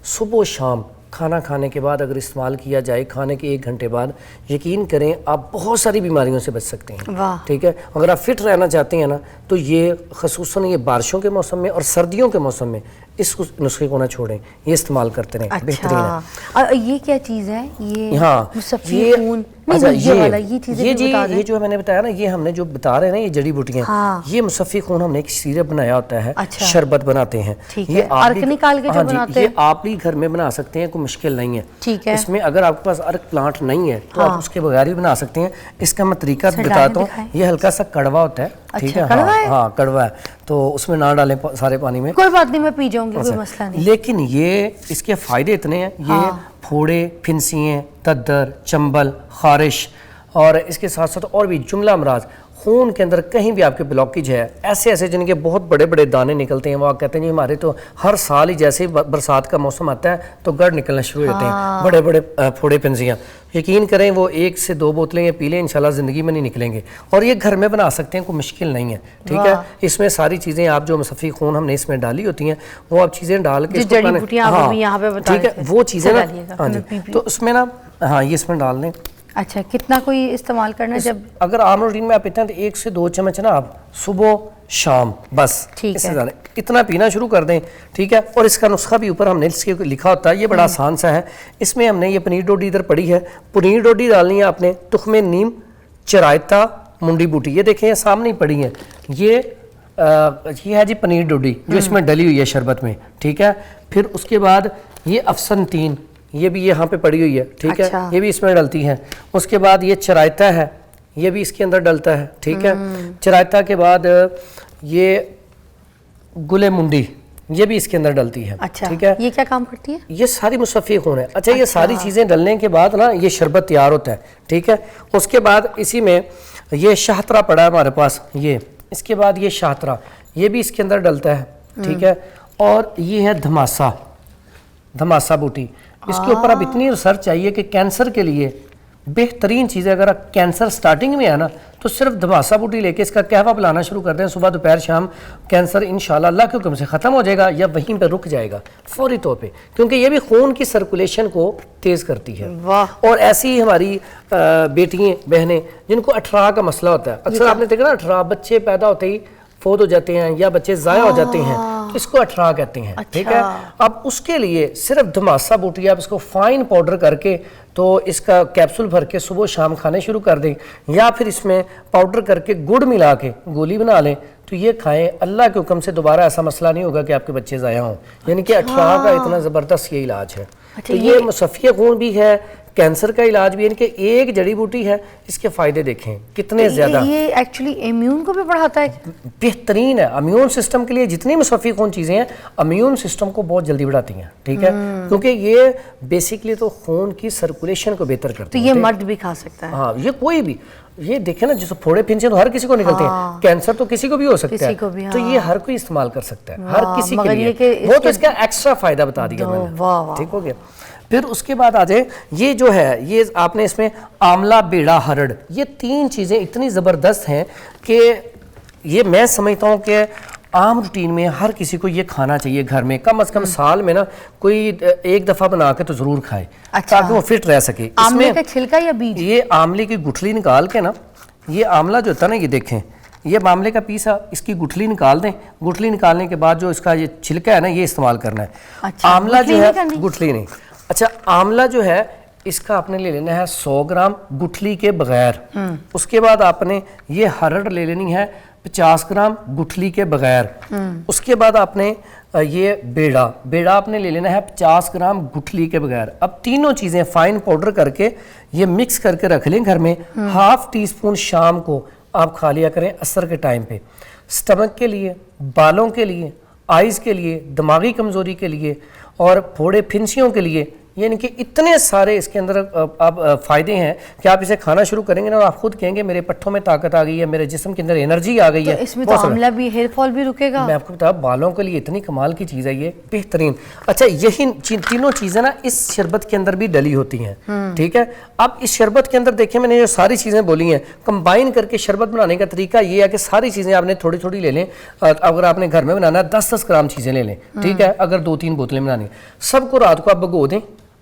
صبح و شام کھانا کھانے کے بعد اگر استعمال کیا جائے, کھانے کے 1 گھنٹے بعد, یقین کریں آپ بہت ساری بیماریوں سے بچ سکتے ہیں. ٹھیک ہے, اگر آپ فٹ رہنا چاہتے ہیں نا تو یہ خصوصاً یہ بارشوں کے موسم میں اور سردیوں کے موسم میں اس نسخے کو نہ چھوڑیں, یہ استعمال کرتے رہیں. بہترین ہے. اور یہ کیا چیز ہے, یہ مصفی خون, یہ جو میں نے بتایا نا, یہ ہم نے جو بتا رہے ہیں نا, یہ جڑی بوٹیاں, یہ مصفی خون ہم نے ایک سیرپ بنایا ہوتا ہے, شربت بناتے ہیں. یہ آپ بھی گھر میں بنا سکتے ہیں, کوئی مشکل نہیں ہے. اس میں اگر آپ کے پاس ارک پلانٹ نہیں ہے تو آپ اس کے بغیر بھی بنا سکتے ہیں. اس کا میں طریقہ بتاتا ہوں. یہ ہلکا سا کڑوا ہوتا ہے, ٹھیک ہے, ہاں کڑوا ہے, تو اس میں نہ ڈالیں سارے پانی میں, کوئی بات نہیں, میں پی جاؤں گی, کوئی مسئلہ نہیں. لیکن یہ اس کے فائدے اتنے ہیں, یہ پھوڑے, پھنسیاں, تدر, چنبل, خارش, اور اس کے ساتھ ساتھ اور بھی جملہ امراض, خون کے اندر کہیں بھی آپ کے بلاکیج ہے، ایسے ایسے جن کے بہت بڑے بڑے دانے نکلتے ہیں، وہ کہتے ہیں جی ہمارے تو ہر سال ہی جیسے ہی برسات کا موسم آتا ہے تو گڑ نکلنا شروع ہو جاتے ہیں، بڑے بڑے پھوڑے پنزیاں. یقین کریں وہ 1 سے 2 بوتلیں یہ پی لیں انشاءاللہ زندگی میں نہیں نکلیں گے. اور یہ گھر میں بنا سکتے ہیں، کوئی مشکل نہیں ہے. ٹھیک ہے، اس میں ساری چیزیں آپ جو مصفی خون ہم نے اس میں ڈالی ہوتی ہیں وہ آپ چیزیں ڈال کے جڑی بوٹیاں آپ یہاں پہ بتا ٹھیک ہے وہ چیزیں نا. ہاں جی، تو اس میں نا ہاں یہ اس میں ڈال دیں. اچھا کتنا کوئی استعمال کرنا ہے؟ جب اگر عام روٹین میں آپ پیتے ہیں تو 1 سے 2 چمچ نا آپ صبح شام بس اس سے زیادہ اتنا پینا شروع کر دیں. ٹھیک ہے، اور اس کا نسخہ بھی اوپر ہم نے اس کے لکھا ہوتا ہے، یہ بڑا آسان سا ہے. اس میں ہم نے یہ پنیر ڈوڈی ادھر پڑی ہے، پنیر ڈوڈی ڈالنی ہے آپ نے، تخم نیم، چرائتا، منڈی بوٹی، یہ دیکھیں یہ سامنے ہی پڑی ہیں. یہ ہے جی پنیر ڈوڈی جو اس میں ڈلی ہوئی ہے شربت میں. ٹھیک ہے، پھر اس کے بعد یہ افسن تین، یہ بھی یہاں پہ پڑی ہوئی ہے. ٹھیک ہے، یہ بھی اس میں ڈلتی ہے. اس کے بعد یہ چرائتا ہے، یہ بھی اس کے اندر ڈلتا ہے. ٹھیک ہے، چرائتا کے بعد یہ گل منڈی، یہ بھی اس کے اندر ڈلتی ہے. ٹھیک ہے، یہ کیا کام کرتی ہے؟ یہ ساری مصفی خون ہے. اچھا یہ ساری چیزیں ڈلنے کے بعد نا یہ شربت تیار ہوتا ہے. ٹھیک ہے، اس کے بعد اسی میں یہ شاہترہ پڑا ہے ہمارے پاس، یہ اس کے بعد یہ شاہترہ، یہ بھی اس کے اندر ڈلتا ہے. ٹھیک ہے، اور یہ ہے دھماسا بوٹی. اس کے اوپر اب اتنی ریسرچ چاہیے کہ کینسر کے لیے بہترین چیز ہے. اگر کینسر سٹارٹنگ میں ہے نا تو صرف دھماسا بوٹی لے کے اس کا قہوہ پلانا شروع کر دیں صبح دوپہر شام، کینسر انشاءاللہ اللہ کے حکم سے ختم ہو جائے گا یا وہیں پہ رک جائے گا فوری طور پہ، کیونکہ یہ بھی خون کی سرکولیشن کو تیز کرتی ہے. اور ایسی ہماری بیٹیاں بہنیں جن کو 18 کا مسئلہ ہوتا ہے، اکثر آپ نے دیکھا نا 18 بچے پیدا ہوتے ہی فوت ہو جاتے ہیں یا بچے ضائع ہو جاتے ہیں، تو اس کو 18 کہتے ہیں. ٹھیک ہے، اب اس کے لیے صرف دھماسا بوٹی آپ اس کو فائن پاؤڈر کر کے تو اس کا کیپسول بھر کے صبح شام کھانے شروع کر دیں، یا پھر اس میں پاؤڈر کر کے گڑ ملا کے گولی بنا لیں تو یہ کھائیں. اللہ کے حکم سے دوبارہ ایسا مسئلہ نہیں ہوگا کہ آپ کے بچے ضائع ہوں. یعنی کہ 18 کا اتنا زبردست یہ علاج ہے. تو یہ مصفی خون بھی ہے، کینسر کا علاج بھی ہے. یعنی کہ ایک جڑی بوٹی ہے، اس کے فائدے دیکھیں کتنے زیادہ. یہ ایکچولی امیون کو بھی بڑھاتا ہے، بہترین ہے امیون سسٹم کے لیے. جتنی مصفی خون چیزیں ہیں امیون سسٹم کو بہت جلدی بڑھاتی ہیں. ٹھیک ہے، کیونکہ یہ بیسیکلی تو خون کی سرکولیشن کو بہتر کرتی ہے. تو یہ مرد بھی کھا سکتا ہے؟ ہاں یہ کوئی بھی، یہ دیکھیں نا جیسے پھوڑے پھنسے تو ہر کسی کو نکلتے ہیں، کینسر تو کسی کو بھی ہو سکتا ہے، تو یہ ہر کوئی استعمال کر سکتا ہے، ہر کسی کے لیے. وہ تو اس کا ایکسٹرا فائدہ بتا دیا میں نے. ٹھیک ہو گیا. پھر اس کے بعد آ جائیں، یہ جو ہے یہ آپ نے اس میں آملہ بیڑا ہرڑ، یہ 3 چیزیں اتنی زبردست ہیں کہ یہ میں سمجھتا ہوں کہ عام روٹین میں ہر کسی کو یہ کھانا چاہیے گھر میں، کم از کم سال میں نا کوئی 1 دفعہ بنا کے تو ضرور کھائے تاکہ وہ فٹ رہ سکے. آملے کا چھلکا یا بیج؟ یہ آملے کی گٹھلی نکال کے نا، یہ آملہ جو ہوتا ہے نا یہ دیکھیں، یہ آملے کا پیسا، اس کی گٹھلی نکال دیں. گٹھلی نکالنے کے بعد جو اس کا یہ چھلکا ہے نا یہ استعمال کرنا ہے. آملہ جو ہے گٹھلی نہیں. اچھا آملہ جو ہے اس کا آپ نے لے لینا ہے 100 گرام گٹھلی کے بغیر. اس کے بعد آپ نے یہ ہرڑ لے لینی ہے 50 گرام گٹھلی کے بغیر. اس کے بعد آپ نے یہ بیڑا آپ نے لے لینا ہے 50 گرام گٹھلی کے بغیر. اب تینوں چیزیں فائن پاؤڈر کر کے یہ مکس کر کے رکھ لیں گھر میں. ½ ٹی اسپون شام کو آپ کھا لیا کریں عصر کے ٹائم پہ. سٹمک کے لیے، بالوں کے لیے، آئز کے لیے، دماغی کمزوری کے لیے اور پھوڑے پھنسیوں کے لیے، یعنی کہ اتنے سارے اس کے اندر اب فائدے ہیں کہ آپ اسے کھانا شروع کریں گے نا آپ خود کہیں گے میرے پٹھوں میں طاقت آ گئی ہے، میرے جسم کے اندر انرجی آ گئی ہے. اس میں تو آملہ بھی ہیئر فال بھی رکے گا. میں آپ کو بتا بالوں کے لیے اتنی کمال کی چیز ہے یہ، بہترین. اچھا یہی تینوں چیزیں نا اس شربت کے اندر بھی ڈلی ہوتی ہیں. ٹھیک ہے، اب اس شربت کے اندر دیکھیں میں نے جو ساری چیزیں بولی ہیں کمبائن کر کے شربت بنانے کا طریقہ یہ ہے کہ ساری چیزیں آپ نے تھوڑی تھوڑی لے لیں. اگر آپ نے گھر میں بنانا ہے 10-10 گرام چیزیں لے لیں. ٹھیک ہے، اگر 2-3 بوتلیں بنانی سب کو رات کو آپ بھگو دیں،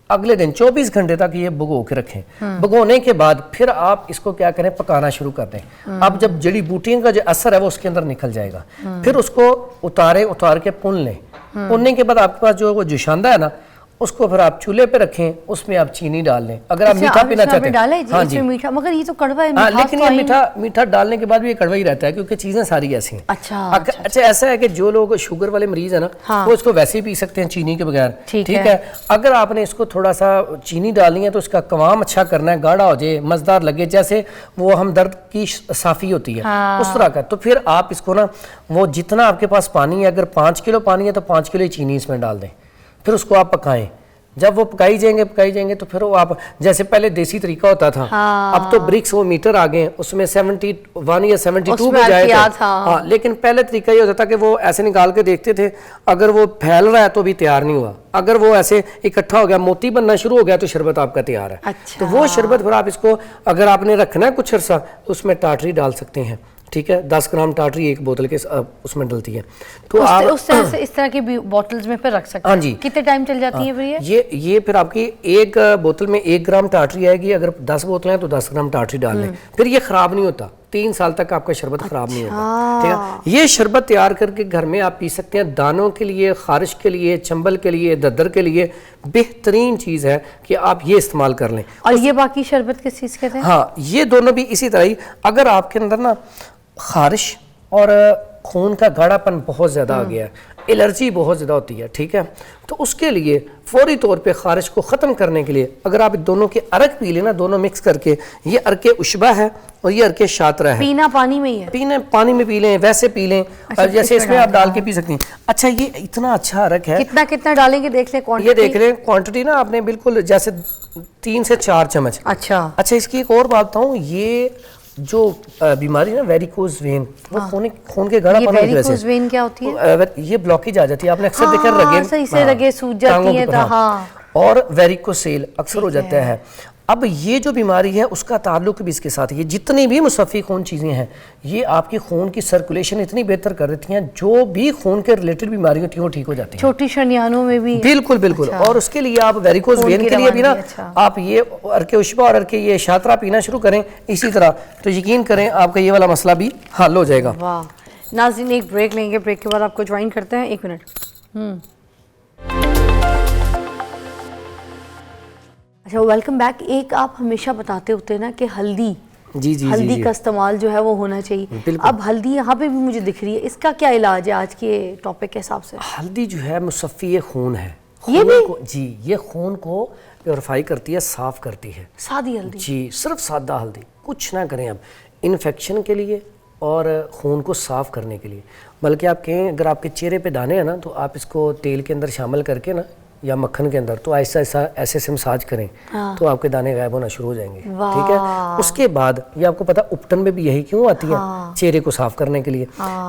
اگلے دن 24 گھنٹے تک یہ بھگو کے رکھیں. بھگونے کے بعد پھر آپ اس کو کیا کریں پکانا شروع کر دیں. اب جب جڑی بوٹیوں کا جو اثر ہے وہ اس کے اندر نکل جائے گا. پھر اس کو اتار کے پون لیں. پوننے کے بعد آپ کے پاس جو وہ جوشاندہ ہے نا اس کو پھر آپ چولہے پہ رکھیں، اس میں آپ چینی ڈال لیں اگر آپ میٹھا پینا چاہتے ہیں. ہاں جی میٹھا، مگر یہ تو کڑوا ہے. ہاں لیکن یہ میٹھا ڈالنے کے بعد بھی یہ کڑوا ہی رہتا ہے کیونکہ چیزیں ساری ایسی ہیں. اچھا ایسا ہے کہ جو لوگ شوگر والے مریض ہیں نا وہ اس کو ویسے ہی پی سکتے ہیں چینی کے بغیر. ٹھیک ہے، اگر آپ نے اس کو تھوڑا سا چینی ڈالنی ہے تو اس کا قوام اچھا کرنا ہے، گاڑھا ہو جائے، مزیدار لگے، جیسے وہ ہمدرد کی صافی ہوتی ہے اس طرح کا. تو پھر آپ اس کو نا وہ جتنا آپ کے پاس پانی ہے، اگر 5 کلو پانی ہے تو 5 کلو چینی اس میں ڈال دیں. پھر اس کو آپ پکائیں جب وہ پکائی جائیں گے تو پھر وہ آپ جیسے پہلے دیسی طریقہ ہوتا تھا, اب تو برکس وہ میٹر آ گئے ہیں, اس میں 71 یا 72 پہ جائے تھے. ہاں لیکن پہلے طریقہ یہ ہوتا تھا کہ وہ ایسے نکال کے دیکھتے تھے, اگر وہ پھیل رہا ہے تو بھی تیار نہیں ہوا, اگر وہ ایسے اکٹھا ہو گیا موتی بننا شروع ہو گیا تو شربت آپ کا تیار ہے. تو وہ شربت پھر آپ اس کو اگر آپ نے رکھنا ہے کچھ عرصہ تو اس میں ٹاٹری ڈال سکتے ہیں, ٹھیک ہے, 10 گرام ٹاٹری ایک بوتل کے اس میں ڈلتی ہے. تو آپ اس طرح کی بوٹلز میں پھر رکھ سکتے ہیں. ہاں جی. کتنے ٹائم چل جاتی ہے پھر یہ پھر آپ کی ایک بوتل میں 1 گرام ٹاٹری آئے گی, اگر 10 بوتلیں ہیں تو 10 گرام ٹاٹری ڈال لیں, پھر یہ خراب نہیں ہوتا, 3 سال تک آپ کا شربت خراب نہیں ہوتا. ٹھیک ہے, یہ شربت تیار کر کے گھر میں آپ پی سکتے ہیں, دانوں کے لیے, خارش کے لیے, چنبل کے لیے, ددر کے لیے بہترین چیز ہے کہ آپ یہ استعمال کر لیں. اور یہ باقی شربت کس چیز کے تھے؟ ہاں یہ دونوں بھی اسی طرح ہی, اگر آپ کے اندر نا خارش اور خون کا گاڑھا پن بہت زیادہ آ گیا ہے, الرجی بہت زیادہ ہوتی ہے, ٹھیک ہے, تو اس کے لیے فوری طور پہ خارش کو ختم کرنے کے لیے اگر آپ دونوں کے عرق پی لیں نا, دونوں مکس کر کے, یہ عرق عشبہ ہے اور یہ عرق شاطرہ ہے. پینا پانی میں ہی ہے؟ پینا پانی میں پی لیں, ویسے پی لیں, جیسے اس میں آپ ڈال کے پی سکتے ہیں. اچھا یہ اتنا اچھا عرق ہے, کتنا ڈالیں گے دیکھ لیں کوانٹٹی. یہ دیکھ لیں کوانٹٹی نا آپ نے بالکل جیسے 3 سے 4 چمچ. اچھا اس کی ایک اور بات بتاؤں, یہ جو بیماری نا ویریکوز وین, وہ خون کے گاڑھا پن کی وجہ سے. ویریکوز وین کیا ہوتی ہے؟ یہ بلاکیج آ جاتی ہے, آپ نے اکثر دیکھا رگیں صحیح سے رگیں سوج جاتی ہیں, اور ویریکوسیل اکثر ہو جاتا ہے. اب یہ جو بیماری ہے اس کا تعلق بھی اس کے ساتھ ہے. یہ جتنی بھی مصفی خون چیزیں ہیں یہ آپ کی خون کی سرکولیشن اتنی بہتر کر دیتی ہیں, جو بھی خون کے ریلیٹڈ بیماری ہوتی ہیں وہ ٹھیک ہو جاتی ہیں. چھوٹی شریانوں میں بھی؟ بالکل. اور اس کے لیے آپ ویریکوز وین کے لیے بھی نا آپ یہ عرق عشبہ اور عرق یہ شاطرہ پینا شروع کریں اسی طرح, تو یقین کریں آپ کا یہ والا مسئلہ بھی حل ہو جائے گا. واہ. ناظرین ایک بریک لیں گے, بریک کے بعد آپ کو جوائن کرتے ہیں. 1 منٹ. اچھا ویلکم بیک. ایک آپ ہمیشہ بتاتے ہوتے ہیں نا کہ ہلدی ہلدی کا استعمال جو ہے وہ ہونا چاہیے. اب ہلدی یہاں پہ بھی مجھے دکھ رہی ہے, اس کا کیا علاج ہے آج کے ٹاپک کے حساب سے؟ ہلدی جو ہے مصفی خون ہے. یہ بھی جی, یہ خون کو پیوریفائی کرتی ہے, صاف کرتی ہے. سادی ہلدی؟ جی صرف سادہ ہلدی, کچھ نہ کریں اب انفیکشن کے لیے اور خون کو صاف کرنے کے لیے. بلکہ آپ کہیں اگر آپ کے چہرے پہ دانے ہیں نا تو آپ اس کو تیل کے اندر شامل کر کے نا یا مکھن کے اندر تو ایسا ایسے مساج کریں تو آپ کے دانے غائب ہونا شروع ہو جائیں گے. ٹھیک ہے, اس کے بعد یہ آپ کو پتا اپٹن میں بھی یہی کیوں آتی ہے, چہرے کو صاف کرنے کے لیے.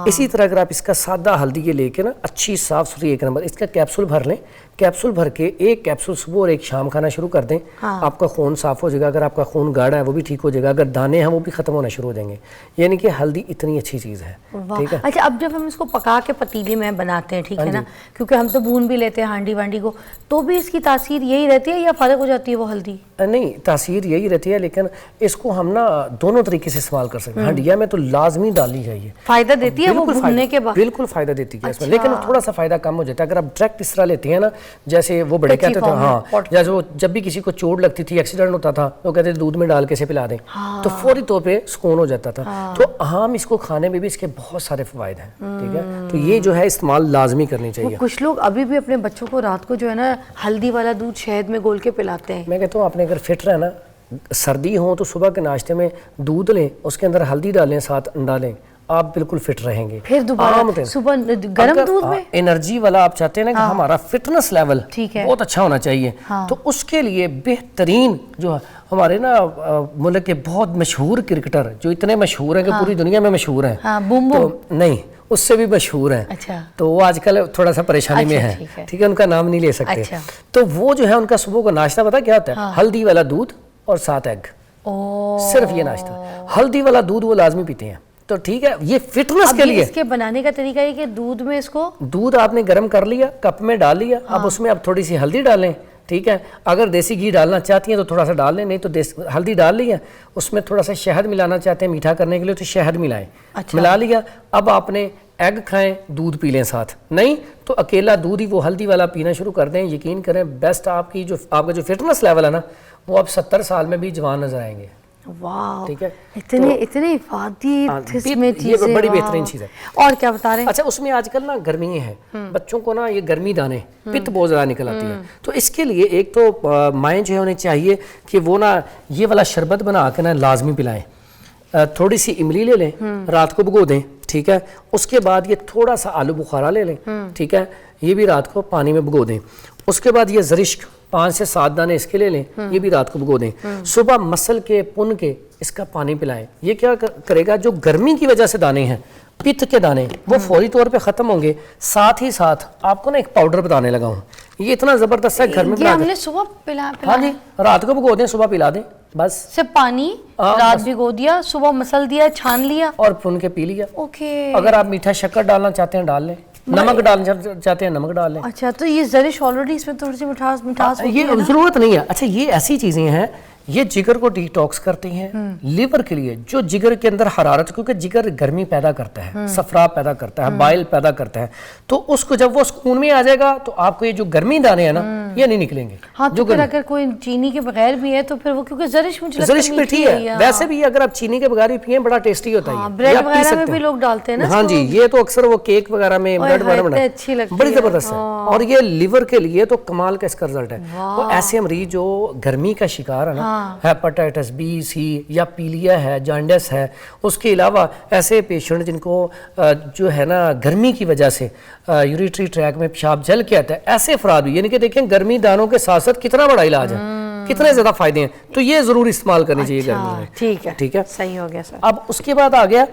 اسی طرح اگر آپ اس کا سادہ ہلدی یہ لے کے نا اچھی صاف ستھری 1 نمبر اس کا کیپسول بھر لیں, کیپسول بھر کے 1 کیپسول صبح اور 1 شام کھانا شروع کر دیں, آپ کا خون صاف ہو جائے گا. اگر آپ کا خون گاڑھا ہے وہ بھی ٹھیک ہو جائے گا, اگر دانے ہیں وہ بھی ختم ہونا شروع ہو جائیں گے. یعنی کہ ہلدی اتنی اچھی چیز ہے. ٹھیک ہے. اچھا اب جب ہم اس کو پکا کے پتیلے میں بناتے ہیں, ٹھیک ہے نا, کیونکہ ہم تو بھون بھی لیتے ہیں ہانڈی وانڈی کو, تو بھی اس کی تاثیر یہی رہتی ہے یا فرق ہو جاتی ہے وہ ہلدی؟ نہیں تاثیر یہی رہتی ہے, لیکن اس کو ہم نا دونوں طریقے سے استعمال کر سکتے ہیں. ہنڈیا میں تو لازمی ڈالنی چاہیے. فائدہ دیتی ہے وہ بھوننے کے بعد؟ بالکل فائدہ دیتی ہے اس میں, لیکن تھوڑا سا فائدہ کم ہو جاتا ہے اگر آپ ڈائریکٹ اس طرح لیتے ہیں نا, جیسے وہ بڑے کہتے تھے, ہاں جیسے وہ جب بھی کسی کو چوٹ لگتی تھی, ایکسیڈنٹ ہوتا تھا, وہ کہتے تھے دودھ میں ڈال کے اسے پلا دیں تو فوری طور پہ سکون ہو جاتا تھا. تو ہم اس کو کھانے میں بھی اس کے بہت سارے فوائد ہیں. ٹھیک ہے, تو یہ جو ہے استعمال لازمی کرنی چاہیے. کچھ لوگ ابھی بھی اپنے بچوں کو رات کو جو ہے نا ہلدی والا دودھ شہد میں گول کے پلاتے ہیں. میں کہتا ہوں آپ نے اگر فٹ رہنا, سردی ہو تو صبح کے ناشتے میں دودھ لیں, اس کے اندر ہلدی ڈالیں, ساتھ انڈا لیں, آپ بالکل فٹ رہیں گے. پھر دوبارہ صبح گرم دودھ میں انرجی والا آپ چاہتے ہیں نا کہ ہمارا فٹنس لیول بہت اچھا ہونا چاہیے, تو اس کے لیے بہترین جو ہمارے نا ملک کے بہت مشہور کرکٹر جو اتنے مشہور ہیں کہ پوری دنیا میں مشہور ہیں, نہیں اس سے بھی مشہور ہیں, تو وہ آج کل تھوڑا سا پریشانی میں ہیں. ٹھیک ہے, ان کا نام نہیں لے سکتے. تو وہ جو ہے ان کا صبح کا ناشتہ پتا کیا ہوتا ہے؟ ہلدی والا دودھ اور 7 ایگ, صرف یہ ناشتہ. ہلدی والا دودھ وہ لازمی پیتے ہیں. تو ٹھیک ہے, یہ فٹنس کے لیے. اس کے بنانے کا طریقہ ہے کہ دودھ میں اس کو دودھ آپ نے گرم کر لیا, کپ میں ڈال لیا, اب اس میں آپ تھوڑی سی ہلدی ڈالیں. ٹھیک ہے, اگر دیسی گھی ڈالنا چاہتی ہیں تو تھوڑا سا ڈال لیں, نہیں تو ہلدی ڈال لی ہے, اس میں تھوڑا سا شہد ملانا چاہتے ہیں میٹھا کرنے کے لیے تو شہد ملائیں. ملا لیا, اب آپ نے ایگ کھائیں, دودھ پی لیں ساتھ, نہیں تو اکیلا دودھ ہی وہ ہلدی والا پینا شروع کر دیں. یقین کریں بیسٹ آپ کا جو فٹنس لیول ہے نا وہ اب 70 سال میں بھی جوان نظر آئیں گے. واو, ٹھیک ہے, اتنے افادی یہ بڑی بہترین چیز ہے. اور کیا بتا رہے ہیں؟ اچھا اس میں آج کل نا گرمی ہے, بچوں کو نا یہ گرمی دانے پت بہت زیادہ نکل آتی ہے, تو اس کے لیے ایک تو مائیں جو ہے انہیں چاہیے کہ وہ نا یہ والا شربت بنا کے نا لازمی پلائیں. تھوڑی سی املی لے لیں, رات کو بھگو دیں. ٹھیک ہے, اس کے بعد یہ تھوڑا سا آلو بخارا لے لیں. ٹھیک ہے, یہ بھی رات کو پانی میں بھگو دیں. اس کے بعد یہ زرشک 5 سے 7 دانے اس کے لے لیں, یہ بھی رات کو بھگو دیں. صبح مسل کے پن کے اس کا پانی پلائیں. یہ کیا کرے گا, جو گرمی کی وجہ سے دانے ہیں, پت کے دانے, وہ فوری طور پہ ختم ہوں گے. ساتھ ہی ساتھ آپ کو نا ایک پاؤڈر بتانے لگا ہوں, یہ اتنا زبردست ہے, گھر میں یہ ہم نے صبح پلا ہاں جی, رات کو بھگو دیں, صبح پلا دیں, بس صرف پانی رات بھگو دیا, صبح مسل دیا, چھان لیا اور پھن کے پی لیا. اوکے. اگر آپ میٹھا شکر ڈالنا چاہتے ہیں ڈال لیں, نمک ڈالنا چاہتے ہیں نمک ڈال لیں. اچھا, تو یہ زرش آلریڈی اس میں تھوڑی سی مٹھاس ہوتی یہ ضرورت نہیں ہے. اچھا, یہ ایسی چیزیں ہیں, یہ جگر کو ڈیٹاکس کرتی ہیں. لیور کے لیے جو جگر کے اندر حرارت, کیونکہ جگر گرمی پیدا کرتا ہے, صفرا پیدا کرتا ہے, بائل پیدا کرتا ہے, تو اس کو جب وہ سکون میں آ جائے گا تو آپ کو یہ جو گرمی دانے ہیں نا یہ نہیں نکلیں گے. ہاں, تو پھر اگر کوئی چینی کے بغیر بھی ہے تو پھر وہ, کیونکہ زرش مجھے لگتا ہے زرش میٹھی ہے, ویسے بھی اگر آپ چینی کے بغیر بھی پئیں بڑا ٹیسٹی ہوتا ہے. بریڈ وغیرہ میں بھی لوگ ڈالتے ہیں نا. ہاں جی, یہ تو اکثر وہ کیک وغیرہ میں بریڈ وغیرہ بنا اچھی لگتی ہے, بڑی زبردست ہے. اور یہ لیور کے لیے تو کمال کا اس کا رزلٹ ہے. وہ ایسے مریض جو گرمی کا شکار ہے نا, ہیپاٹائٹس بی سی یا پیلیا ہے, جانڈس ہے, اس کے علاوہ ایسے پیشنٹ جن کو جو ہے نا گرمی کی وجہ سے یوریٹری ٹریک میں پیشاب جل کے آتا ہے, ایسے افراد بھی, یعنی کہ دیکھیں گرمی دانوں کے ساتھ ساتھ کتنا بڑا علاج ہے, کتنے زیادہ فائدے ہیں, تو یہ ضرور استعمال کرنی چاہیے گرمی میں. ٹھیک ہے, صحیح ہو گیا سر. اب اس کے بعد آ گیا,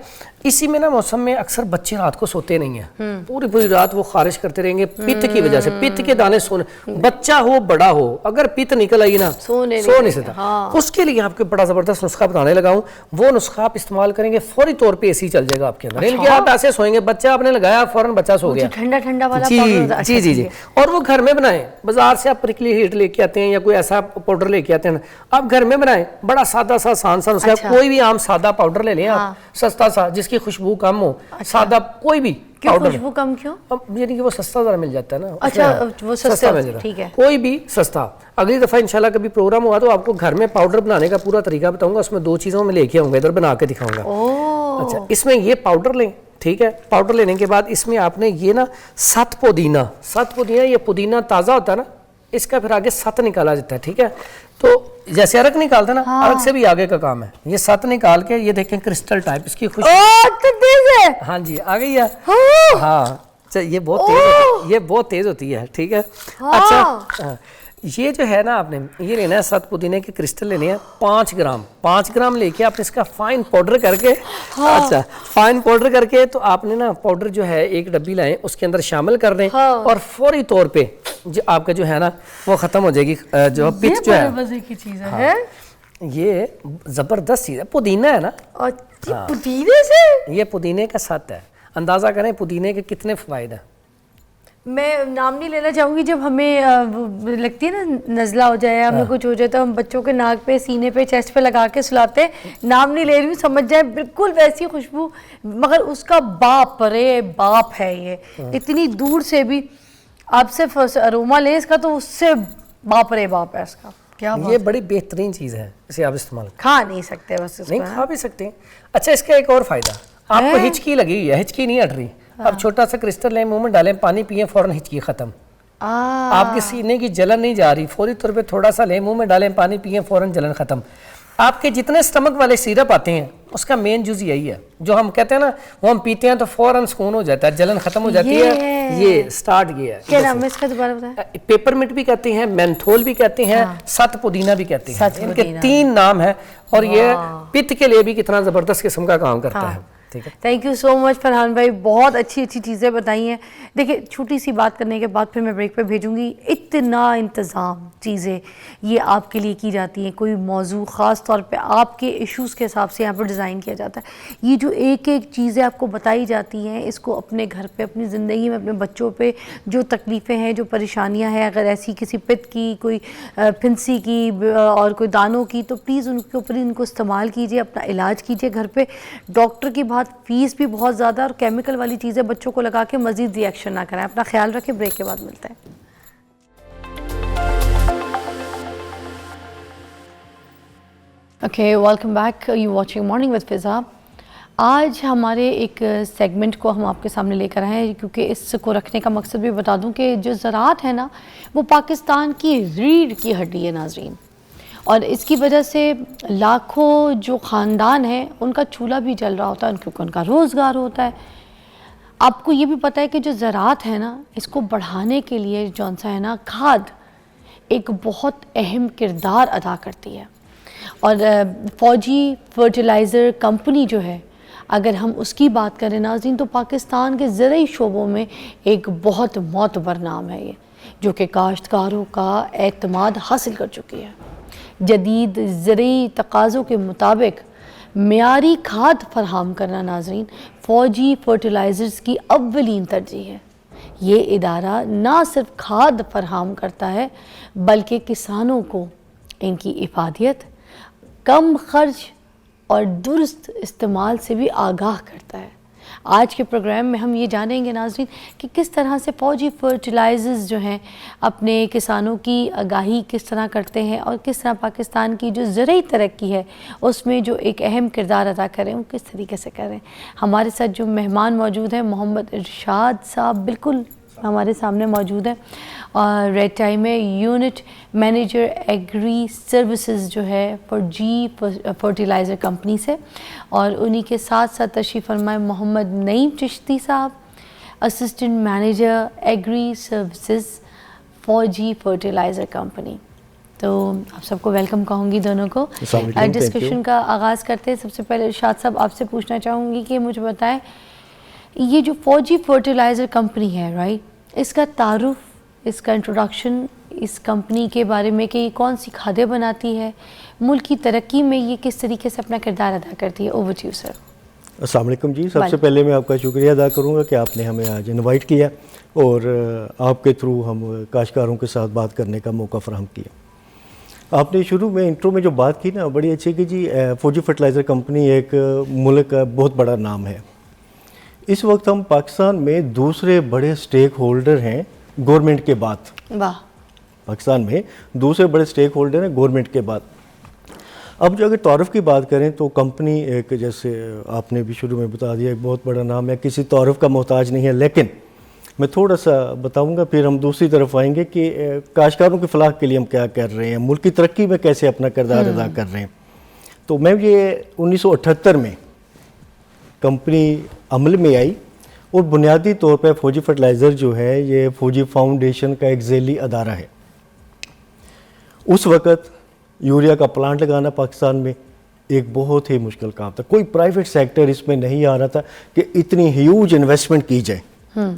اسی میں نا موسم میں اکثر بچے رات کو سوتے نہیں ہیں, پوری رات وہ خارش کرتے رہیں گے پت کی وجہ سے. پت کے دانے سونے, بچہ ہو بڑا ہو, اگر پت نکل آئی نا سو نہیں سکتا. اس کے لیے آپ کو بڑا زبردست نسخہ بتانے لگا ہوں. وہ نسخہ آپ استعمال کریں گے, فوری طور پہ اے سی چل جائے گا آپ کے اندر. یعنی کہ آپ ایسے سوئیں گے, بچہ آپ نے لگایا فوراً بچہ سو گیا. ٹھنڈا والا جی جی جی. اور وہ گھر میں بنائیں, بازار سے آپ پرکلی ہیٹ لے کے آتے ہیں یا کوئی ایسا پاؤڈر لے کے آتے ہیں, آپ گھر میں بنائیں. بڑا سادہ سا آسان سا نسخہ, کوئی بھی عام سادہ پاؤڈر لے لیں آپ, سستا سا, جس کی خوشبو کم ہو, سادہ کوئی بھی پاؤڈر. خوشبو کم کیوں؟ یعنی کہ وہ سستا ذرا مل جاتا ہے نا. اچھا, وہ سستا مل جاتا ٹھیک ہے, کوئی بھی سستا. اگلی دفعہ انشاءاللہ کبھی پروگرام ہوا تو آپ کو گھر میں پاؤڈر بنانے کا پورا طریقہ بتاؤں گا. اس میں 2 چیزوں میں لے کے آؤں گا, ادھر بنا کے دکھاؤں گا. اچھا, اس میں یہ پاؤڈر لیں, ٹھیک ہے. پاؤڈر لینے کے بعد اس میں آپ نے یہ نا 7 پودینہ, یہ پودینہ تازہ ہوتا ہے نا, اس کا پھر آگے 7 نکالا جاتا ہے, ٹھیک ہے. تو جیسے ارک نکالتے ہیں نا, ارک سے بھی آگے کا کام ہے. یہ 7 نکال کے یہ دیکھیں کرسٹل ٹائپ, اس کی خوشبو, ہاں جی آ گئی ہے. ہاں, یہ بہت تیز ہوتی ہے, ٹھیک ہے. اچھا, یہ جو ہے نا آپ نے یہ لینا ہے 7 پودینے کے کرسٹل لینے ہیں 5 گرام لے کے آپ نے اس کا فائن پاؤڈر کر کے, اچھا فائن پاؤڈر کر کے, تو آپ نے نا پاؤڈر جو ہے ایک ڈبی لائیں, اس کے اندر شامل کر دیں, اور فوری طور پہ جو آپ کا جو ہے نا وہ ختم ہو جائے گی. جو پت جو ہے مزے کی چیز ہے, یہ زبردست چیز ہے, پودینہ ہے نا. پودینے سے, یہ پودینے کا 7 ہے. اندازہ کریں پودینے کے کتنے فوائد ہیں. میں نام نہیں لینا چاہوں گی, جب ہمیں لگتی ہے نا نزلہ ہو جائے, ہمیں کچھ ہو جائے تو ہم بچوں کے ناک پہ, سینے پہ, چیسٹ پہ لگا کے سلاتے ہیں. نام نہیں لے رہی ہوں, سمجھ جائیں, بالکل ویسی خوشبو, مگر اس کا باپ رے باپ ہے یہ. اتنی دور سے بھی آپ صرف اروما لیں اس کا, تو اس سے باپ رے باپ ہے اس کا. کیا یہ بڑی بہترین چیز ہے, اسے آپ استعمال کھا نہیں سکتے, بس نہیں کھا بھی سکتے ہیں. اچھا, اس کا ایک اور فائدہ, آپ کو ہچکی لگی ہوئی ہے, ہچکی نہیں ہٹ رہی, اب چھوٹا سا کرسٹل لیں, منہ میں ڈالیں, پانی پئیں, فوراً ہچکی ختم. آپ کے سینے کی جلن نہیں جا رہی, فوری طور پہ تھوڑا سا لیں, منہ میں ڈالیں, پانی پئیں, فوراً جلن ختم. آپ کے جتنے سٹمک والے سیرپ آتے ہیں اس کا مین جز یہی ہے, جو ہم کہتے ہیں نا, وہ ہم پیتے ہیں تو فوراً سکون ہو جاتا ہے, جلن ختم ہو جاتی ہے. یہ سٹارٹ یہ ہے. کیا نام ہے اس کا دوبارہ بتائیں؟ پیپر منٹ بھی کہتے ہیں, مینتھول بھی کہتے ہیں, 7 پودینہ بھی کہتے ہیں. ان کے 3 نام ہیں, اور یہ پت کے لیے بھی کتنا زبردست قسم کا کام کرتا ہے. تھینک یو سو مچ فرحان بھائی, بہت اچھی چیزیں بتائی ہیں. دیکھیں, چھوٹی سی بات کرنے کے بعد پھر میں بریک پہ بھیجوں گی. اتنا انتظام چیزیں یہ آپ کے لیے کی جاتی ہیں, کوئی موضوع خاص طور پہ آپ کے ایشوز کے حساب سے یہاں پر ڈیزائن کیا جاتا ہے. یہ جو ایک چیزیں آپ کو بتائی جاتی ہیں, اس کو اپنے گھر پہ, اپنی زندگی میں, اپنے بچوں پہ جو تکلیفیں ہیں, جو پریشانیاں ہیں, اگر ایسی کسی پت کی, کوئی پھنسی کی اور کوئی دانوں کی, تو پلیز ان کے اوپر ان کو استعمال کیجئے, اپنا علاج کیجئے گھر پہ. ڈاکٹر کی بات, فیس بھی بہت زیادہ, اور کیمیکل والی چیزیں بچوں کو لگا کے مزید ری ایکشن نہ کریں. اپنا خیال رکھیں, بریک کے بعد ملتے ہیں. Okay, welcome back, you watching morning with فضا. آج ہمارے ایک سیگمنٹ کو ہم آپ کے سامنے لے کر آئے ہیں, کیونکہ اس کو رکھنے کا مقصد بھی بتا دوں کہ جو زراعت ہے نا, وہ پاکستان کی ریڑھ کی ہڈی ہے ناظرین, اور اس کی وجہ سے لاکھوں جو خاندان ہیں ان کا چولہا بھی جل رہا ہوتا ہے, کیونکہ ان کا روزگار ہوتا ہے. آپ کو یہ بھی پتہ ہے کہ جو زراعت ہے نا, اس کو بڑھانے کے لیے جون سا ہے نا, کھاد, ایک بہت اہم کردار ادا کرتی ہے. اور فوجی فرٹیلائزر کمپنی جو ہے اگر ہم اس کی بات کریں ناظرین تو پاکستان کے زرعی شعبوں میں ایک بہت معتبر نام ہے یہ, جو کہ کاشتکاروں کا اعتماد حاصل کر چکی ہے. جدید زرعی تقاضوں کے مطابق معیاری کھاد فراہم کرنا ناظرین فوجی فرٹیلائزرز کی اولین ترجیح ہے. یہ ادارہ نہ صرف کھاد فراہم کرتا ہے بلکہ کسانوں کو ان کی افادیت, کم خرچ اور درست استعمال سے بھی آگاہ کرتا ہے. آج کے پروگرام میں ہم یہ جانیں گے ناظرین کہ کس طرح سے فوجی فرٹیلائزرز جو ہیں اپنے کسانوں کی آگاہی کس طرح کرتے ہیں اور کس طرح پاکستان کی جو زرعی ترقی ہے اس میں جو ایک اہم کردار ادا کریں وہ کس طریقے سے کریں. ہمارے ساتھ جو مہمان موجود ہیں محمد ارشاد صاحب بالکل ہمارے سامنے موجود ہیں, اور ریڈ ٹائم میں یونٹ مینیجر ایگری سروسز جو ہے فوجی فرٹیلائزر کمپنی سے, اور انہی کے ساتھ ساتھ تشریف فرمائے محمد نعیم چشتی صاحب اسسٹنٹ مینیجر ایگری سروسز فوجی فرٹیلائزر کمپنی. تو آپ سب کو ویلکم کہوں گی دونوں کو. ڈسکشن کا آغاز کرتے ہیں. سب سے پہلے ارشاد صاحب آپ سے پوچھنا چاہوں گی کہ مجھے بتائیں یہ جو فوجی فرٹیلائزر کمپنی ہے رائٹ, اس کا تعارف, اس کا انٹروڈکشن اس کمپنی کے بارے میں کہ یہ کون سی کھادیں بناتی ہے, ملک کی ترقی میں یہ کس طریقے سے اپنا کردار ادا کرتی ہے. Over to you sir. السلام علیکم جی. سب سے پہلے میں آپ کا شکریہ ادا کروں گا کہ آپ نے ہمیں آج انوائٹ کیا اور آپ کے تھرو ہم کاشتکاروں کے ساتھ بات کرنے کا موقع فراہم کیا. آپ نے شروع میں انٹرو میں جو بات کی نا بڑی اچھی کہ جی فوجی فرٹیلائزر کمپنی ایک ملک کا بہت بڑا نام ہے. اس وقت ہم پاکستان میں دوسرے بڑے سٹیک ہولڈر ہیں گورنمنٹ کے بعد. واہ. پاکستان میں دوسرے بڑے سٹیک ہولڈر ہیں گورنمنٹ کے بعد. اب جو اگر تعارف کی بات کریں تو کمپنی ایک جیسے آپ نے بھی شروع میں بتا دیا ایک بہت بڑا نام ہے, کسی تعارف کا محتاج نہیں ہے, لیکن میں تھوڑا سا بتاؤں گا پھر ہم دوسری طرف آئیں گے کہ کاشتکاروں کی فلاح کے لیے ہم کیا کر رہے ہیں, ملک کی ترقی میں کیسے اپنا کردار ادا کر رہے ہیں. تو میں یہ 1978 میں کمپنی عمل میں آئی اور بنیادی طور پہ فوجی فرٹیلائزر جو ہے یہ فوجی فاؤنڈیشن کا ایک ذیلی ادارہ ہے. اس وقت یوریا کا پلانٹ لگانا پاکستان میں ایک بہت ہی مشکل کام تھا. کوئی پرائیویٹ سیکٹر اس میں نہیں آ رہا تھا کہ اتنی ہیوج انویسٹمنٹ کی جائے.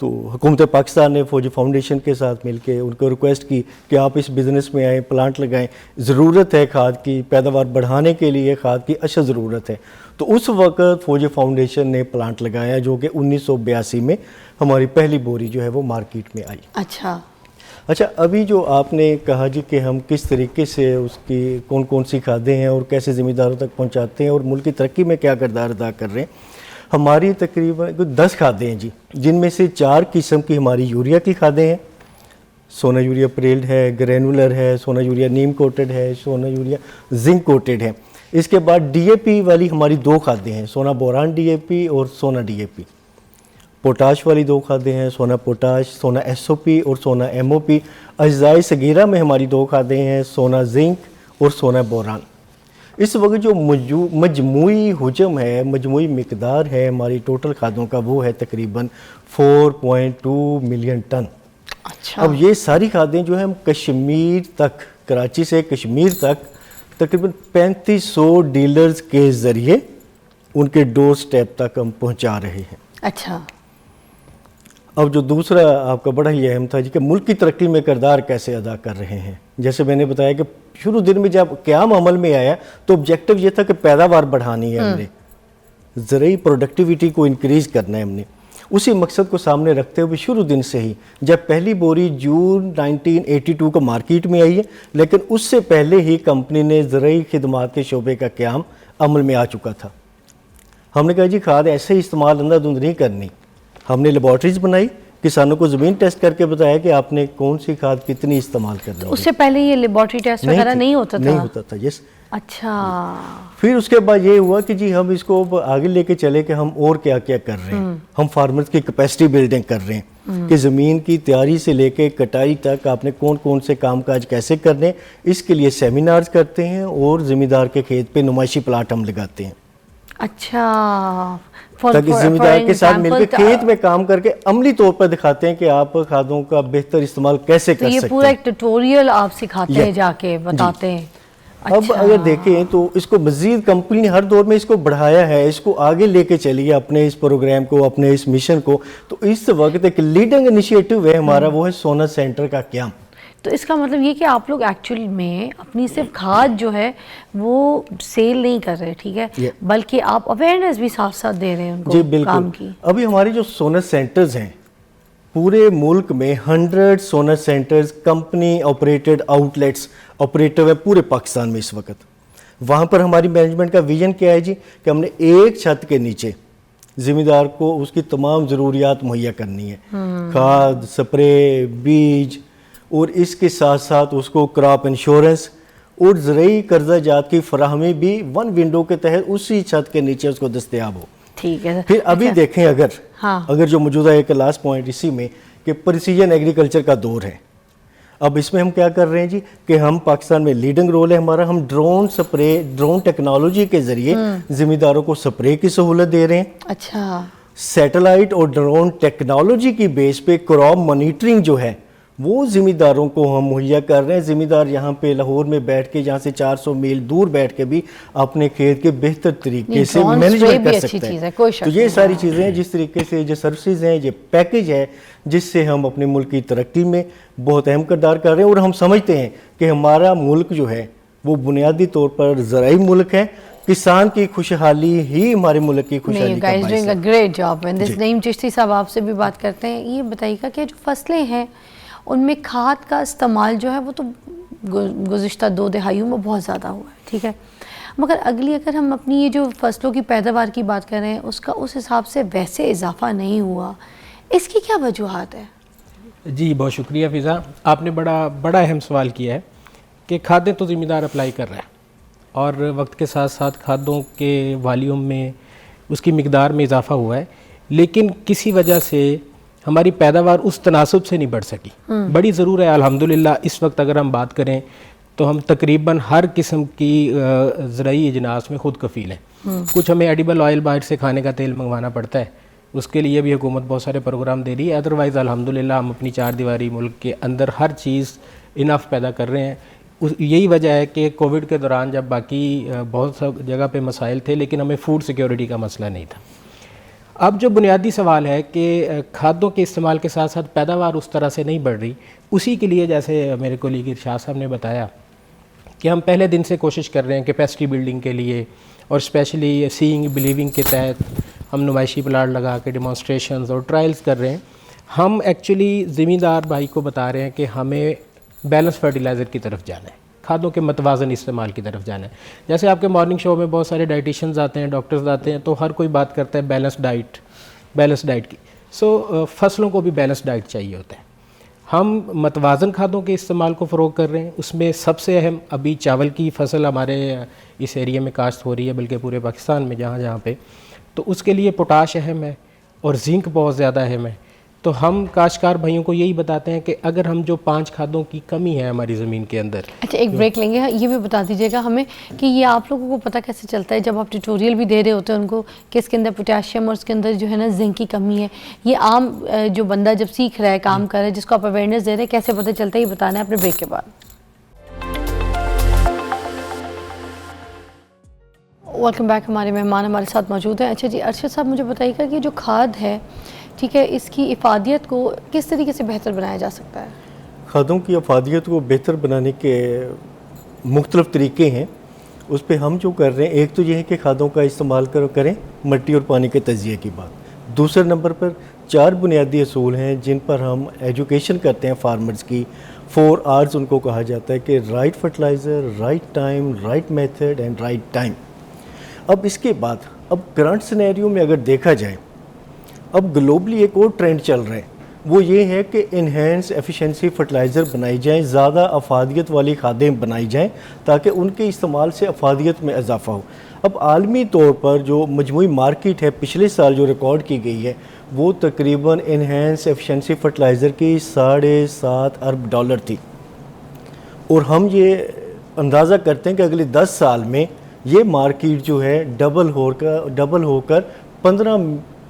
تو حکومت پاکستان نے فوجی فاؤنڈیشن کے ساتھ مل کے ان کو ریکویسٹ کی کہ آپ اس بزنس میں آئیں, پلانٹ لگائیں, ضرورت ہے کھاد کی, پیداوار بڑھانے کے لیے کھاد کی اشد ضرورت ہے. تو اس وقت فوجی فاؤنڈیشن نے پلانٹ لگایا جو کہ 1982 میں ہماری پہلی بوری جو ہے وہ مارکیٹ میں آئی. اچھا ابھی جو آپ نے کہا جی کہ ہم کس طریقے سے اس کی کون کون سی کھادیں ہیں اور کیسے ذمہ داروں تک پہنچاتے ہیں اور ملک کی ترقی میں کیا کردار ادا کر رہے ہیں. ہماری تقریباً 10 کھادیں ہیں جی, جن میں سے 4 قسم کی ہماری یوریا کی کھادیں ہیں. سونا یوریا پریلڈ ہے, گرینولر ہے, سونا یوریا نیم کوٹڈ ہے, سونا یوریا زنک کوٹڈ ہے. اس کے بعد ڈی اے پی والی ہماری 2 کھادیں ہیں, سونا بوران ڈی اے پی اور سونا ڈی اے پی. پوٹاش والی 2 کھادیں ہیں, سونا پوٹاش, سونا ایس او پی اور سونا ایم او پی. اجزائے صغیرہ میں ہماری 2 کھادیں ہیں, سونا زنک اور سونا بوران. اس وقت جو مجموعی حجم ہے, مجموعی مقدار ہے ہماری ٹوٹل کھادوں کا وہ ہے تقریباً 4.2 ملین ٹن. اب یہ ساری کھادیں جو ہیں ہم کشمیر تک, کراچی سے کشمیر تک تقریباً 3500 ڈیلرز کے ذریعے ان کے ڈور سٹیپ تک ہم پہنچا رہے ہیں. اچھا. اب جو دوسرا آپ کا بڑا ہی اہم تھا جی کہ ملک کی ترقی میں کردار کیسے ادا کر رہے ہیں. جیسے میں نے بتایا کہ شروع دن میں جب قیام عمل میں آیا تو آبجیکٹو یہ تھا کہ پیداوار بڑھانی ہے, ہم نے زرعی پروڈکٹیویٹی کو انکریز کرنا ہے. ہم نے اسی مقصد کو سامنے رکھتے ہوئے شروع دن سے ہی, جب پہلی بوری جون 1982 کو مارکیٹ میں آئی ہے, لیکن اس سے پہلے ہی کمپنی نے زرعی خدمات کے شعبے کا قیام عمل میں آ چکا تھا. ہم نے کہا جی کھاد ایسے ہی استعمال اندھا دھند نہیں کرنی. ہم نے لیبارٹریز بنائی, کسانوں کو زمین ٹیسٹ کر کے بتایا کہ آپ نے کون سی کھاد کتنی استعمال کرنی ہے. اس سے پہلے یہ لیبارٹری ٹیسٹ وغیرہ نہیں ہوتا تھا؟ نہیں ہوتا تھا, یس. اچھا. پھر اس کے بعد یہ ہوا کہ جی ہم اس کو آگے لے کے چلے کہ ہم اور کیا کیا کر رہے ہیں. ہم فارمرز کی کیپیسٹی بلڈنگ کر رہے ہیں کہ زمین کی تیاری سے لے کے کٹائی تک آپ نے کون کون سے کام کاج کیسے کرنے ہیں. اس کے لیے سیمینارز کرتے ہیں اور ذمہ دار کے کھیت پہ نمائشی پلاٹ ہم لگاتے ہیں. اچھا, تاکہ ذمہ دار کے ساتھ مل کے کھیت میں کام کر کے عملی طور پر دکھاتے ہیں کہ آپ کھادوں کا بہتر استعمال کیسے کر سکتے ہیں. یہ پورا ایک ٹیوٹوریل آپ سکھاتے ہیں جا کے بتاتے ہیں. اب اگر دیکھیں تو اس کو مزید کمپنی نے ہر دور میں اس کو بڑھایا ہے, اس کو آگے لے کے چلی ہے اپنے اس پروگرام کو, اپنے اس مشن کو. تو اس وقت ایک لیڈنگ انیشیٹو ہے ہمارا, وہ ہے سونا سینٹر کا قیام. تو اس کا مطلب یہ کہ آپ لوگ ایکچوئل میں اپنی صرف کھاد جو ہے وہ سیل نہیں کر رہے, ٹھیک ہے, بلکہ آپ اویئرنیس بھی ساتھ ساتھ دے رہے ہیں ان کو کام کی. ابھی ہماری جو سونر سینٹرز ہیں پورے ملک میں 100 sooner centres company operated out let's operative ہے پورے پاکستان میں اس وقت. وہاں پر ہماری مینجمنٹ کا ویژن کیا ہے جی, کہ ہم نے ایک چھت کے نیچے ذمہ دار کو اس کی تمام ضروریات مہیا کرنی ہے, کھاد, سپرے, بیج, اور اس کے ساتھ ساتھ اس کو کراپ انشورنس اور زرعی قرضہ جات کی فراہمی بھی ون ونڈو کے تحت اسی چھت کے نیچے اس کو دستیاب ہو. ٹھیک ہے. پھر ابھی دیکھیں اگر جو موجودہ ایک لاسٹ پوائنٹ اسی میں کہ پریسیجن ایگریکلچر کا دور ہے. اب اس میں ہم کیا کر رہے ہیں جی, کہ ہم پاکستان میں لیڈنگ رول ہے ہمارا, ہم ڈرون ٹیکنالوجی کے ذریعے ذمہ داروں کو سپرے کی سہولت دے رہے ہیں. اچھا. سیٹلائٹ اور ڈرون ٹیکنالوجی کی بیس پہ کراپ مانیٹرنگ جو ہے وہ ذمہ داروں کو ہم مہیا کر رہے ہیں. ذمہ دار یہاں پہ لاہور میں بیٹھ کے, جہاں سے 400 میل دور بیٹھ کے بھی اپنے کھیت کے بہتر طریقے سے مینجمنٹ کر سکتے ہیں. تو یہ ساری چیزیں ہیں جس طریقے سے جو سروسز ہیں, یہ پیکج ہے جس سے ہم اپنے ملک کی ترقی میں بہت اہم کردار کر رہے ہیں. اور ہم سمجھتے ہیں کہ ہمارا ملک جو ہے وہ بنیادی طور پر زرعی ملک ہے, کسان کی خوشحالی ہی ہمارے ملک کی خوشحالی کا باعث ہے. Great job. نعیم چشتی صاحب آپ سے بھی بات کرتے ہیں. یہ بتائیے گا کہ جو فصلیں ہیں ان میں کھاد کا استعمال جو ہے وہ تو گزشتہ 2 دہائیوں میں بہت زیادہ ہوا ہے, ٹھیک ہے, مگر اگر ہم اپنی یہ جو فصلوں کی پیداوار کی بات کر رہے ہیں اس کا اس حساب سے ویسے اضافہ نہیں ہوا, اس کی کیا وجوہات ہے؟ جی بہت شکریہ فضا, آپ نے بڑا اہم سوال کیا ہے کہ کھادیں تو ذمہ دار اپلائی کر رہے ہیں اور وقت کے ساتھ ساتھ کھادوں کے والیوم میں اس کی مقدار میں اضافہ ہوا ہے, لیکن کسی وجہ سے ہماری پیداوار اس تناسب سے نہیں بڑھ سکی. بڑی ضرور ہے الحمدللہ. اس وقت اگر ہم بات کریں تو ہم تقریباً ہر قسم کی زرعی اجناس میں خود کفیل ہیں. کچھ ہمیں ایڈیبل آئل باہر سے کھانے کا تیل منگوانا پڑتا ہے, اس کے لیے بھی حکومت بہت سارے پروگرام دے رہی ہے. ادروائز الحمدللہ ہم اپنی 4 دیواری ملک کے اندر ہر چیز انف پیدا کر رہے ہیں. یہی وجہ ہے کہ کووڈ کے دوران جب باقی بہت سا جگہ پہ مسائل تھے لیکن ہمیں فوڈ سیکیورٹی کا مسئلہ نہیں تھا. اب جو بنیادی سوال ہے کہ کھادوں کے استعمال کے ساتھ ساتھ پیداوار اس طرح سے نہیں بڑھ رہی, اسی کے لیے جیسے میرے کولیگ ارشاد صاحب نے بتایا کہ ہم پہلے دن سے کوشش کر رہے ہیں کیپیسٹی بلڈنگ کے لیے, اور اسپیشلی سینگ بلیونگ کے تحت ہم نمائشی پلاٹ لگا کے ڈیمانسٹریشنز اور ٹرائلز کر رہے ہیں. ہم ایکچولی ذمہ دار بھائی کو بتا رہے ہیں کہ ہمیں بیلنس فرٹیلائزر کی طرف جانا ہے, کھادوں کے متوازن استعمال کی طرف جانا ہے. جیسے آپ کے مارننگ شو میں بہت سارے ڈائٹیشنز آتے ہیں, ڈاکٹرز آتے ہیں, تو ہر کوئی بات کرتا ہے بیلنس ڈائٹ کی. سو فصلوں کو بھی بیلنس ڈائٹ چاہیے ہوتا ہے. ہم متوازن کھادوں کے استعمال کو فروغ کر رہے ہیں. اس میں سب سے اہم ابھی چاول کی فصل ہمارے اس ایریا میں کاشت ہو رہی ہے, بلکہ پورے پاکستان میں جہاں پہ, تو اس کے لیے پوٹاش اہم ہے اور زنک بہت زیادہ اہم ہے. تو ہم کاشتکار بھائیوں کو یہی بتاتے ہیں کہ اگر ہم جو 5 کھادوں کی کمی ہے ہماری زمین کے اندر. اچھا ایک بریک لیں گے, یہ بھی بتا دیجیے گا ہمیں کہ یہ آپ لوگوں کو پتہ کیسے چلتا ہے جب آپ ٹیوٹوریل بھی دے رہے ہوتے ہیں ان کو کہ اس کے اندر پوٹاشیم اور اس کے اندر جو ہے نا زنک کی کمی ہے, یہ عام جو بندہ جب سیکھ رہا ہے کام کر رہا ہے جس کو آپ اویئرنیس دے رہے ہیں, کیسے پتہ چلتا ہے یہ بتانا ہے اپنے بریک کے بعد. Welcome back. ہمارے مہمان ہمارے ساتھ موجود ہیں. اچھا جی ارشد صاحب مجھے بتائیے گا کہ جو کھاد ہے, ٹھیک ہے, اس کی افادیت کو کس طریقے سے بہتر بنایا جا سکتا ہے؟ کھادوں کی افادیت کو بہتر بنانے کے مختلف طریقے ہیں. اس پہ ہم جو کر رہے ہیں, ایک تو یہ ہے کہ کھادوں کا استعمال کریں مٹی اور پانی کے تجزیے کی بات. دوسرے نمبر پر 4 بنیادی اصول ہیں جن پر ہم ایجوکیشن کرتے ہیں فارمرز کی. 4 R's ان کو کہا جاتا ہے کہ right fertiliser, right time, right method and right time. اب اس کے بعد اب کرنٹ سینیریو میں اگر دیکھا جائے, اب گلوبلی ایک اور ٹرینڈ چل رہا ہے, وہ یہ ہے کہ انہینس ایفیشنسی فرٹیلائزر بنائی جائیں, زیادہ افادیت والی کھادیں بنائی جائیں تاکہ ان کے استعمال سے افادیت میں اضافہ ہو. اب عالمی طور پر جو مجموعی مارکیٹ ہے پچھلے سال جو ریکارڈ کی گئی ہے وہ تقریباً انہینس ایفیشنسی فرٹیلائزر کی $7.5 ارب تھی, اور ہم یہ اندازہ کرتے ہیں کہ اگلے 10 سال میں یہ مارکیٹ جو ہے ڈبل ہو کر 15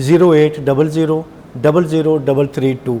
0800 000332,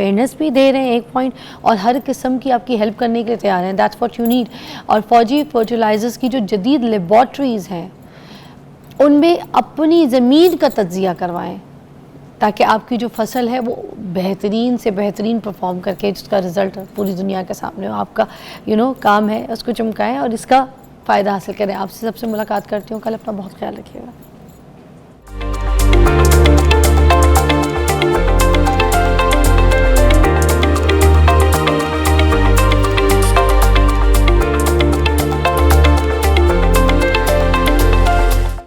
اویئرنیس بھی دے رہے ہیں ایک پوائنٹ, اور ہر قسم کی آپ کی ہیلپ کرنے کے لیے تیار ہیں. That's what you need. اور فوجی فرٹیلائزرز کی جو جدید لیبارٹریز ہیں ان میں اپنی زمین کا تجزیہ کروائیں تاکہ آپ کی جو فصل ہے وہ بہترین سے بہترین پرفارم کر کے جس کا رزلٹ پوری دنیا کے سامنے ہو. آپ کا کام ہے اس کو چمکائیں اور اس کا فائدہ حاصل کریں. آپ سے سب سے ملاقات کرتی ہوں کل. اپنا بہت خیال رکھیے گا.